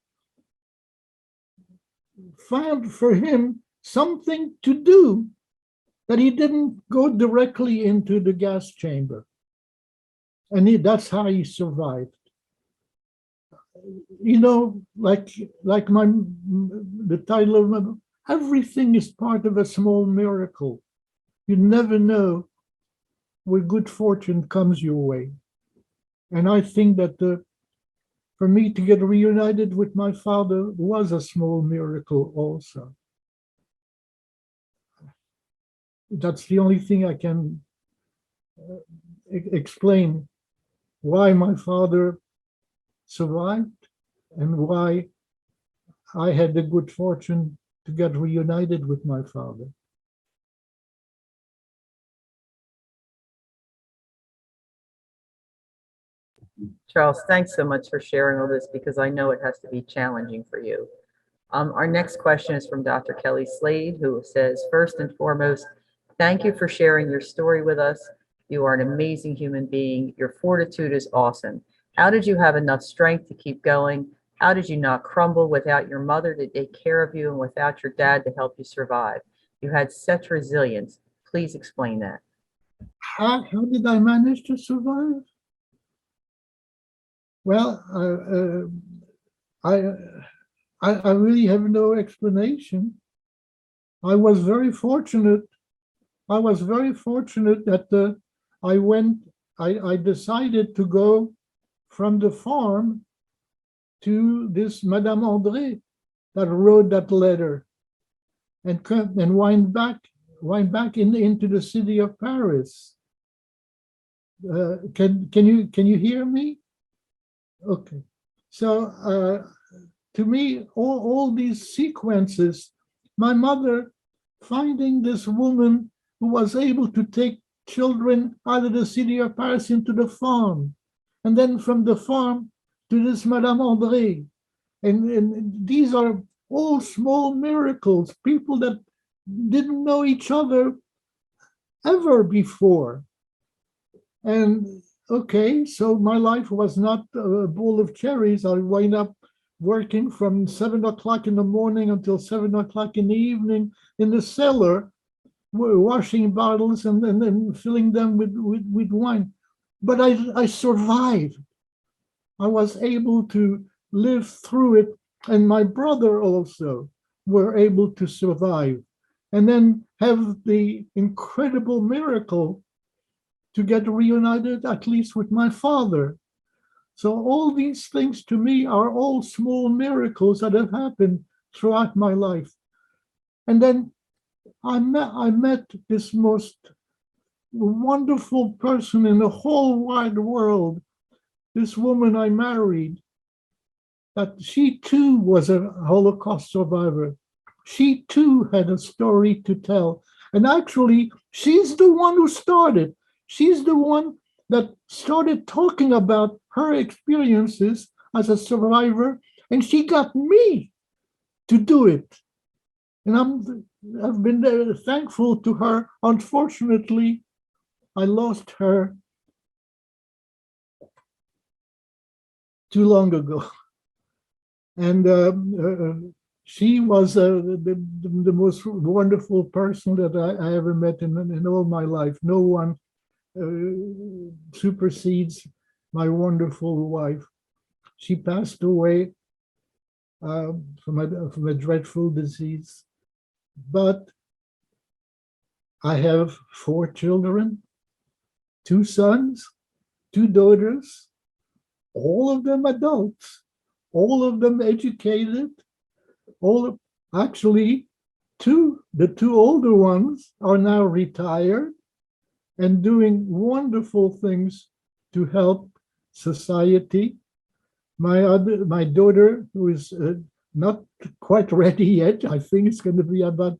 found for him something to do, that he didn't go directly into the gas chamber. And that's how he survived. Like the title of my, everything is part of a small miracle. You never know where good fortune comes your way. And I think that for me to get reunited with my father was a small miracle also. That's the only thing I can explain why my father survived and why I had the good fortune to get reunited with my father. Charles, thanks so much for sharing all this, because I know it has to be challenging for you. Our next question is from Dr. Kelly Slade, who says, first and foremost, thank you for sharing your story with us. You are an amazing human being. Your fortitude is awesome. How did you have enough strength to keep going? How did you not crumble without your mother to take care of you and without your dad to help you survive? You had such resilience. Please explain that. How did I manage to survive? Well, I really have no explanation. I was very fortunate. That I decided to go from the farm to this Madame André that wrote that letter, and wind back into the city of Paris. Can you hear me? Okay. So to me, all these sequences, my mother finding this woman who was able to take children out of the city of Paris into the farm, and then from the farm to this Madame André. And these are all small miracles, people that didn't know each other ever before. And okay, so my life was not a bowl of cherries. I wound up working from 7 o'clock in the morning until 7 o'clock in the evening in the cellar, washing bottles and then filling them with wine. But I survived. I was able to live through it, and my brother also were able to survive, and then have the incredible miracle to get reunited, at least with my father. So all these things to me are all small miracles that have happened throughout my life. And then I met this most wonderful person in the whole wide world, this woman I married, that she too was a Holocaust survivor. She too had a story to tell. And actually, she's the one who started. She's the one that started talking about her experiences as a survivor, and she got me to do it. And I've been thankful to her. Unfortunately, I lost her too long ago. And she was the most wonderful person that I ever met in all my life. No one supersedes my wonderful wife. She passed away from a dreadful disease. But I have 4 children, 2 sons, 2 daughters, all of them adults, all of them educated. Actually, the 2 older ones are now retired. and doing wonderful things to help society. My daughter, who is not quite ready yet, I think it's going to be about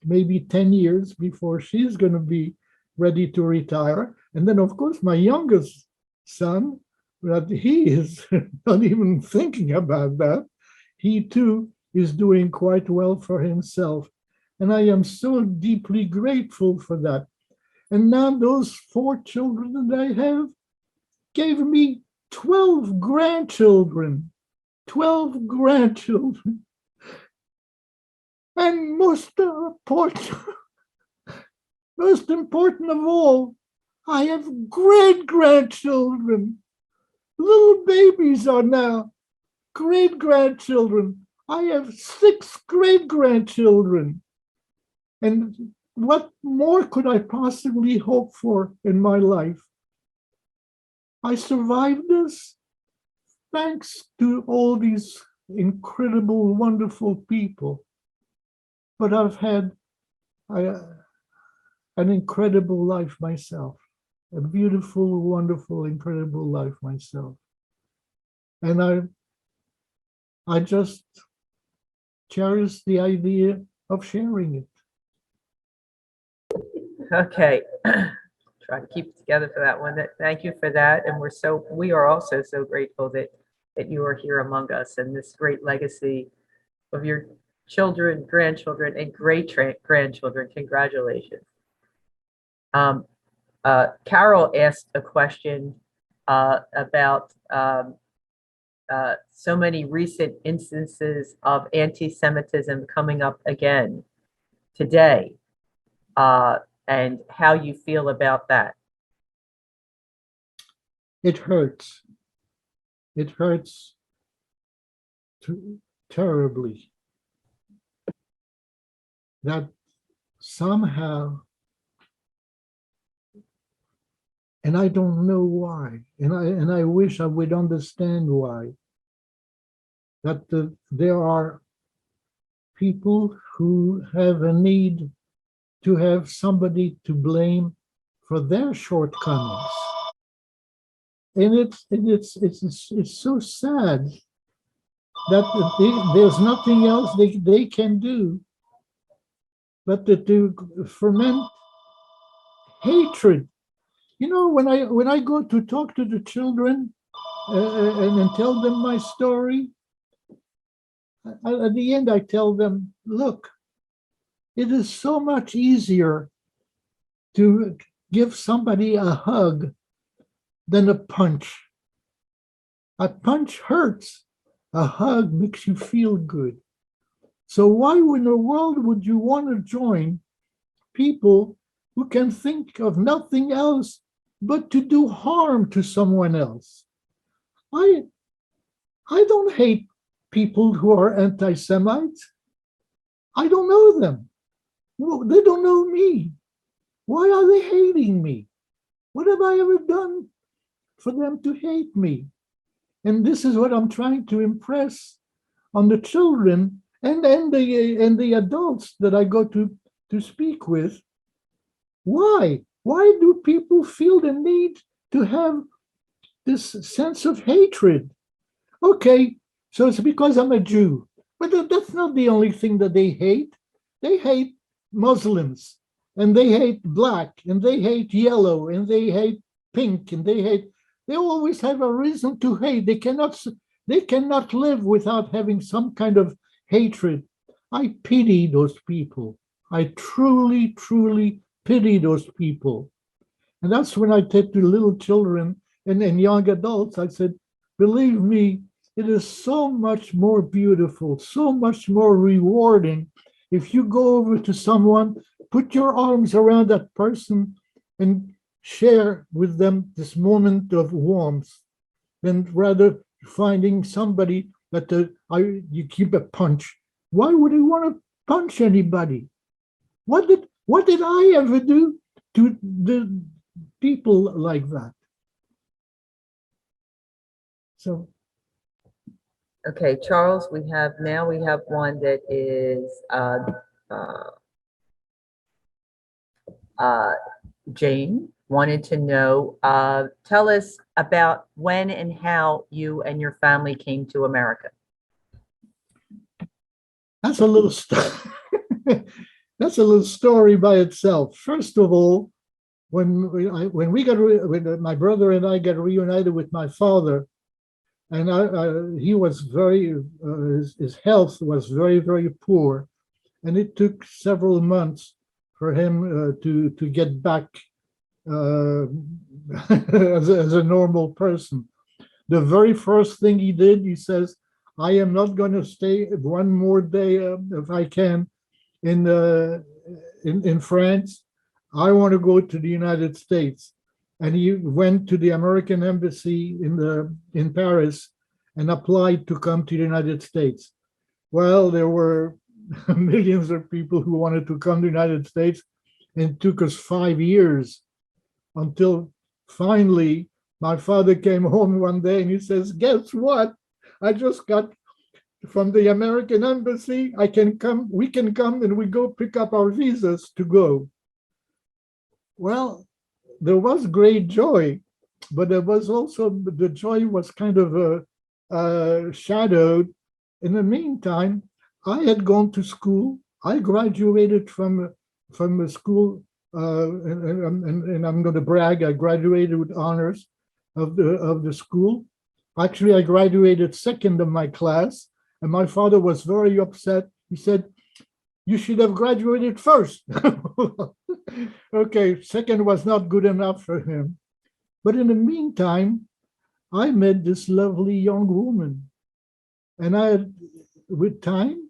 maybe 10 years before she's going to be ready to retire. And then, of course, my youngest son, that he is not even thinking about that. He too is doing quite well for himself. And I am so deeply grateful for that. And now those 4 children that I have gave me 12 grandchildren. 12 grandchildren. And most important of all, I have great-grandchildren. Little babies are now great-grandchildren. I have 6 great-grandchildren. And what more could I possibly hope for in my life? I survived this thanks to all these incredible, wonderful people. But I've had an incredible life myself, a beautiful, wonderful, incredible life myself. And I just cherish the idea of sharing it. Okay. Try to keep it together for that one. Thank you for that. And we are also so grateful that you are here among us and this great legacy of your children, grandchildren, and great-grandchildren. Congratulations. Carol asked a question about so many recent instances of anti-Semitism coming up again today, and how you feel about that. It hurts. It hurts terribly that somehow, and I don't know why, and I wish I would understand why, that there are people who have a need to have somebody to blame for their shortcomings. And it's so sad that there's nothing else they can do but to ferment hatred. You know, when I go to talk to the children and tell them my story, at the end I tell them, look, it is so much easier to give somebody a hug than a punch. A punch hurts. A hug makes you feel good. So why in the world would you want to join people who can think of nothing else but to do harm to someone else? I don't hate people who are anti-Semites. I don't know them. Well, they don't know me. Why are they hating me? What have I ever done for them to hate me? And this is what I'm trying to impress on the children and the adults that I go to speak with. Why? Why do people feel the need to have this sense of hatred? Okay, so it's because I'm a Jew. But that's not the only thing that they hate. They hate Muslims, and they hate black, and they hate yellow, and they hate pink, and they always have a reason to hate. They cannot live without having some kind of hatred. I pity those people. I truly, truly pity those people. And that's when I said to little children and young adults, I said, believe me, it is so much more beautiful, so much more rewarding if you go over to someone, put your arms around that person and share with them this moment of warmth, than rather finding somebody that you keep a punch. Why would you want to punch anybody? What did I ever do to the people like that? So. Okay, Charles, we have one that is Jane. wanted to know, tell us about when and how you and your family came to America. That's a little that's a little story by itself. First of all, when when my brother and I got reunited with my father, and he was his health was very poor, and it took several months for him to get back as a normal person. The very first thing he did, he says, I am not going to stay one more day if I can in France. I want to go to the United States. And he went to the American embassy in Paris and applied to come to the United States. Well, there were millions of people who wanted to come to the United States, and it took us 5 years until finally my father came home one day and he says, guess what? I just got from the American embassy. We can come and we go pick up our visas to go. Well, there was great joy, but there was also, the joy was kind of shadowed. In the meantime, I had gone to school. I graduated from a school, and I'm going to brag, I graduated with honors of the school. Actually, I graduated second in my class, and my father was very upset. He said, you should have graduated first. Okay, second was not good enough for him. But in the meantime, I met this lovely young woman. And with time,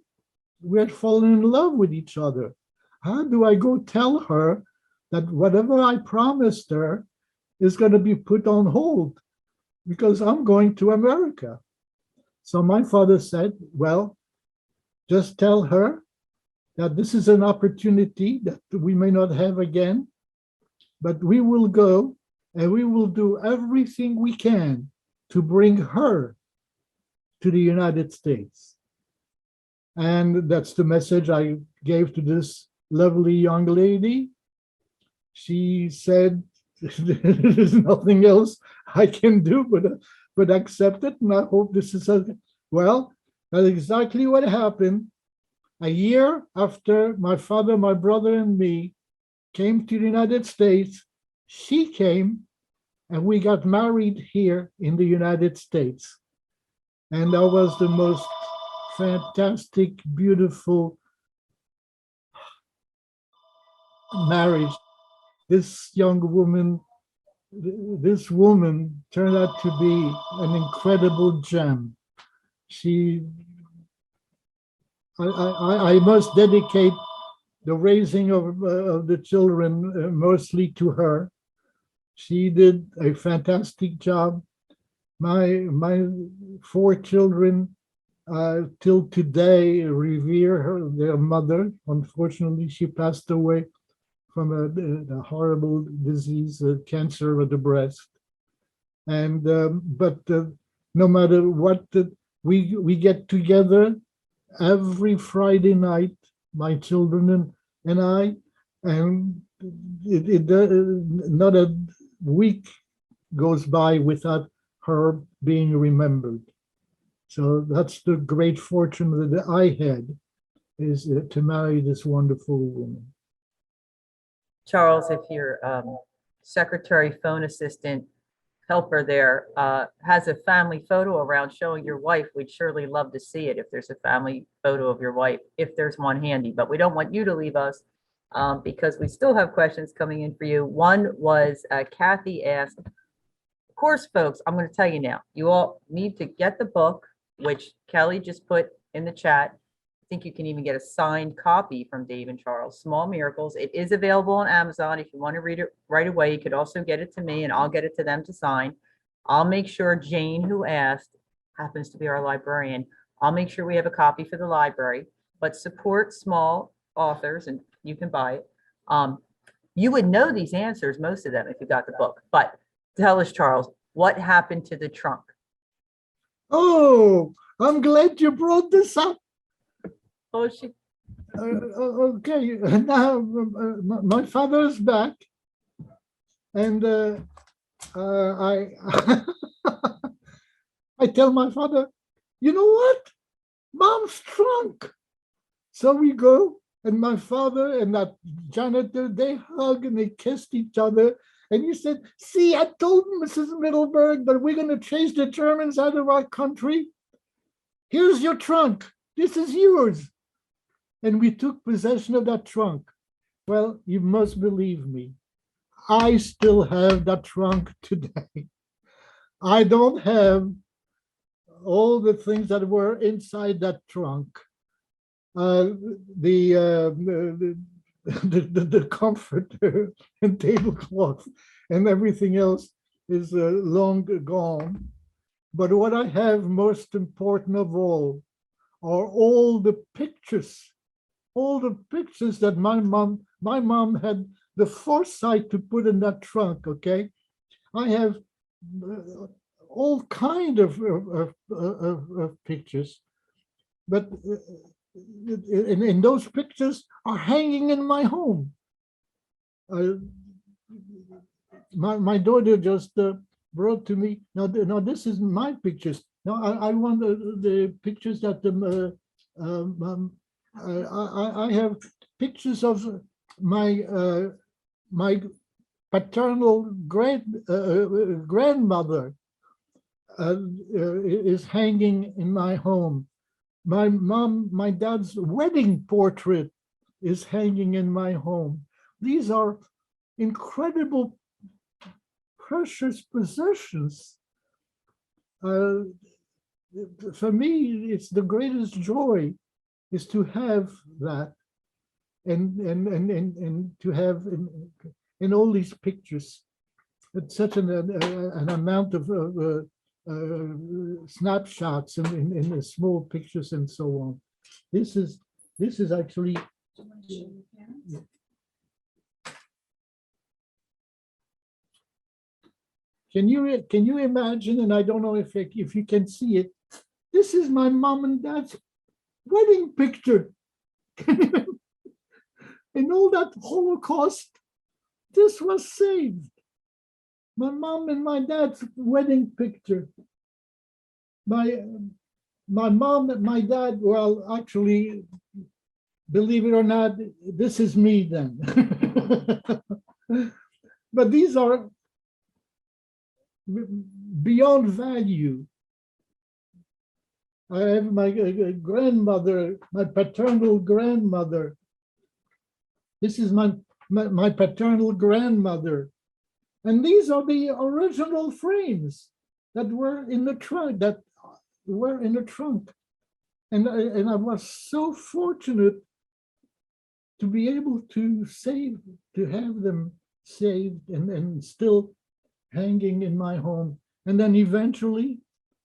we had fallen in love with each other. How do I go tell her that whatever I promised her is going to be put on hold because I'm going to America? So my father said, well, just tell her that this is an opportunity that we may not have again, but we will go and we will do everything we can to bring her to the United States. And that's the message I gave to this lovely young lady. She said, there's nothing else I can do but accept it. And I hope this is well, that's exactly what happened. A year after my father, my brother, and me came to the United States, she came and we got married here in the United States. And that was the most fantastic, beautiful marriage. This young woman, this woman turned out to be an incredible gem. I must dedicate the raising of the children mostly to her. She did a fantastic job. My 4 children till today revere their mother. Unfortunately, she passed away from a horrible disease, cancer of the breast. And but no matter what, we get together every Friday night, my children and I, and not a week goes by without her being remembered. So that's the great fortune that I had, is to marry this wonderful woman. Charles, if your secretary, phone assistant, helper there has a family photo around showing your wife, we'd surely love to see it if there's a family photo of your wife, if there's one handy. But we don't want you to leave us because we still have questions coming in for you. One was Kathy asked, of course, folks, I'm going to tell you now, you all need to get the book, which Kelly just put in the chat. I think you can even get a signed copy from Dave and Charles, Small Miracles. It is available on Amazon. If you want to read it right away, you could also get it to me and I'll get it to them to sign. I'll make sure Jane, who asked, happens to be our librarian. I'll make sure we have a copy for the library, but support small authors and you can buy it. You would know these answers, most of them, if you got the book. But tell us, Charles, what happened to the trunk? Oh, I'm glad you brought this up. Oh, she. Okay, now my father is back, And I I tell my father, you know what? Mom's trunk. So we go, and my father and that janitor, they hug and they kissed each other. And he said, see, I told Mrs. Middleburg that we're going to chase the Germans out of our country. Here's your trunk. This is yours. And we took possession of that trunk. Well, you must believe me. I still have that trunk today. I don't have all the things that were inside that trunk. The comforter and tablecloth and everything else is long gone. But what I have most important of all are all the pictures that my mom had the foresight to put in that trunk. Okay, I have all kind of pictures, but and those pictures are hanging in my home. My daughter just brought to me. Now this is my pictures. Now I want the pictures that I have pictures of my my paternal grandmother is hanging in my home. My dad's wedding portrait is hanging in my home. These are incredible, precious possessions. For me, it's the greatest joy is to have that, and to have in all these pictures. It's such an amount of snapshots in the small pictures and so on. This is actually. Can you imagine? And I don't know if you can see it. This is my mom and dad's wedding picture. In all that Holocaust, this was saved. My mom and my dad's wedding picture. My mom and my dad, well, actually, believe it or not, this is me then. But these are beyond value. I have my grandmother, my paternal grandmother. This is my paternal grandmother. And these are the original frames that were in the trunk, And I was so fortunate to be able to have them saved and still hanging in my home. And then eventually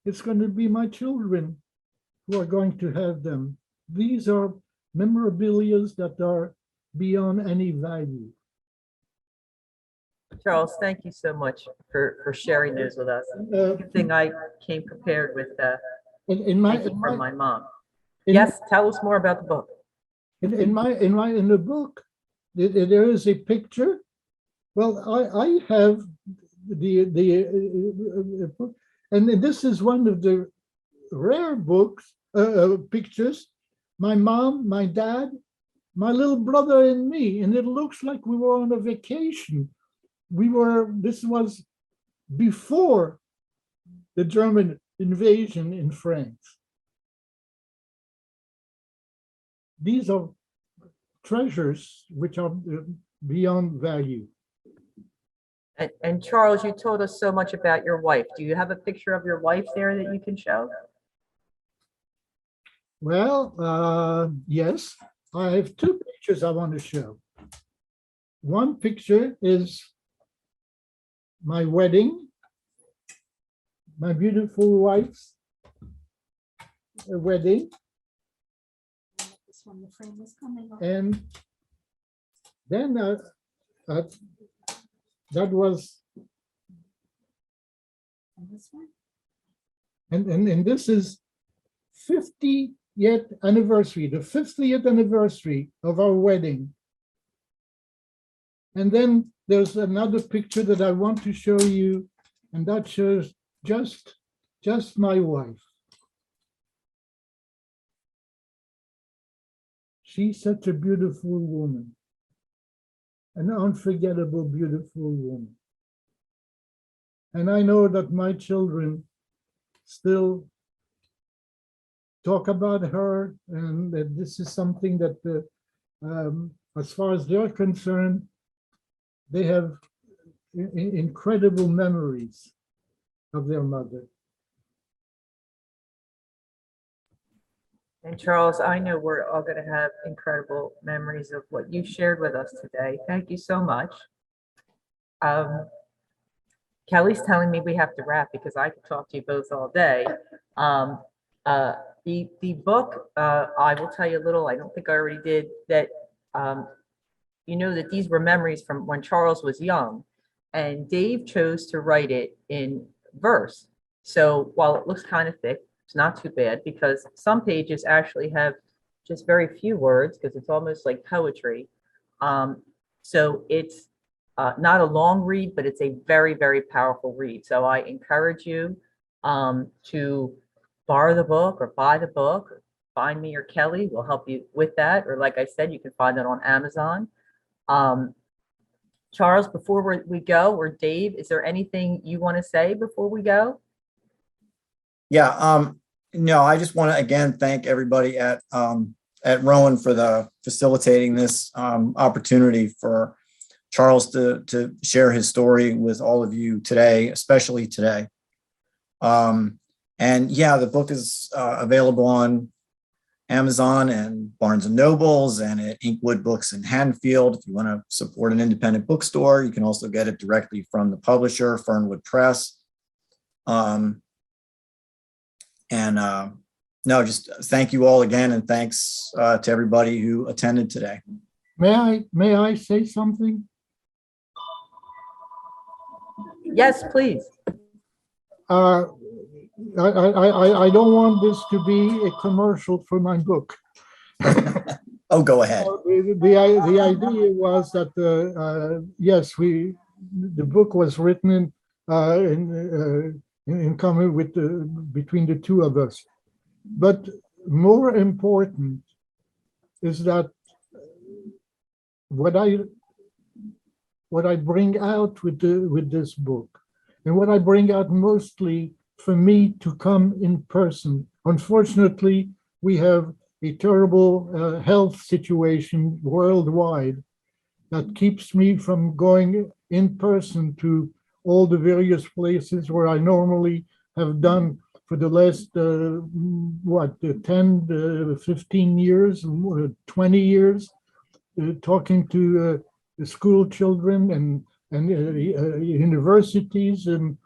it's going to be my children who are going to have them. These are memorabilia that are beyond any value. Charles, thank you so much for sharing those with us. Good thing I came prepared with from my mom. Yes, tell us more about the book. In the book, there is a picture. Well, I have the book, and this is one of the rare books pictures. My mom, my dad, my little brother, and me, and it looks like we were on a vacation. This was before the German invasion in France. These are treasures which are beyond value. And Charles, you told us so much about your wife. Do you have a picture of your wife there that you can show? Well, yes, I have two pictures I want to show. One picture is my wedding, my beautiful wife's wedding. This one, the frame was coming off. And then that was, And this one? and this is 50th anniversary, the 50th anniversary of our wedding. And then there's another picture that I want to show you, and that shows just my wife. She's such a beautiful woman, an unforgettable, beautiful woman. And I know that my children still talk about her, and that this is something that, as far as they're concerned, they have incredible memories of their mother. And Charles, I know we're all going to have incredible memories of what you shared with us today. Thank you so much. Kelly's telling me we have to wrap because I could talk to you both all day. The book, I will tell you a little, I don't think I already did, that you know that these were memories from when Charles was young, and Dave chose to write it in verse. So while it looks kind of thick, it's not too bad because some pages actually have just very few words because it's almost like poetry. So it's not a long read, but it's a very, very powerful read. So I encourage you to borrow the book or buy the book. Find me or Kelly, we'll help you with that. Or like I said, you can find it on Amazon. Charles, before we go, or Dave, is there anything you want to say before we go? Yeah, no, I just want to again thank everybody at Rowan for the facilitating this opportunity for Charles to share his story with all of you today, especially today. And yeah, the book is available on Amazon and Barnes and Nobles and at Inkwood Books in Haddonfield. If you want to support an independent bookstore, you can also get it directly from the publisher, Fernwood Press. No, just thank you all again, and thanks to everybody who attended today. May I say something? Yes, please. I don't want this to be a commercial for my book. Oh, go ahead. The idea was that yes, the book was written in common with between the two of us, but more important is that what I bring out with this book, and what I bring out mostly for me to come in person. Unfortunately, we have a terrible health situation worldwide that keeps me from going in person to all the various places where I normally have done for the last, 10, 15 years, 20 years, talking to school children and universities and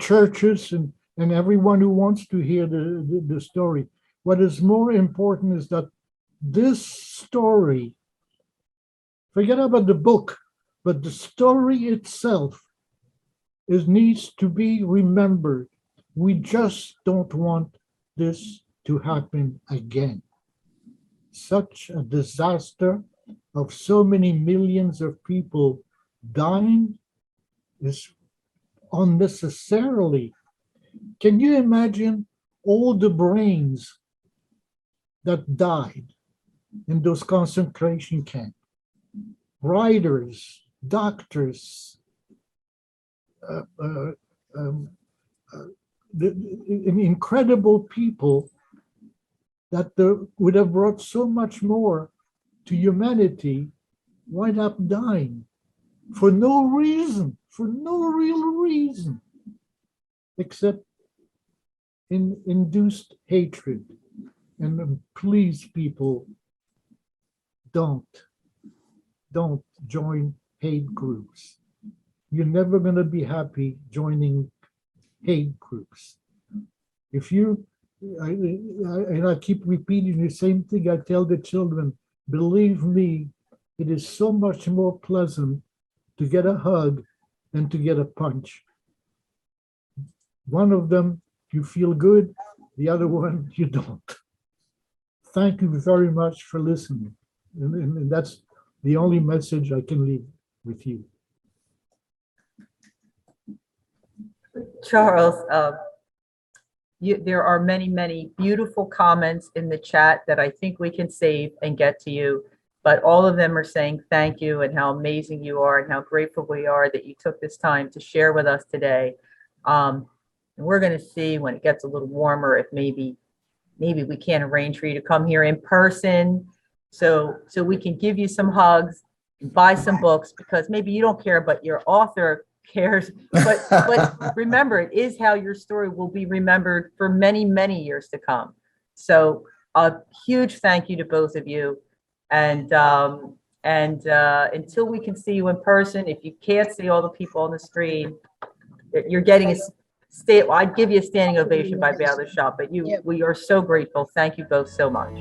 churches and everyone who wants to hear the story. What is more important is that this story, forget about the book, but the story itself needs to be remembered. We just don't want this to happen again. Such a disaster of so many millions of people dying is unnecessarily. Can you imagine all the brains that died in those concentration camps? Writers, doctors, incredible people that would have brought so much more to humanity, wind up dying for no reason, for no real reason, except induced hatred. And please, people, don't join hate groups. You're never going to be happy joining hate groups. If you, and I keep repeating the same thing I tell the children, believe me, it is so much more pleasant to get a hug than to get a punch. One of them, you feel good, the other one, you don't. Thank you very much for listening. And that's the only message I can leave with you. Charles, there are many, many beautiful comments in the chat that I think we can save and get to you. But all of them are saying thank you and how amazing you are and how grateful we are that you took this time to share with us today. And we're going to see when it gets a little warmer if maybe we can arrange for you to come here in person so we can give you some hugs, buy some books, because maybe you don't care, but your author cares. But remember, it is how your story will be remembered for many, many years to come. So a huge thank you to both of you. And until we can see you in person, if you can't see all the people on the screen, you're getting I'd give you a standing ovation by Baylor Shop, but we are so grateful. Thank you both so much.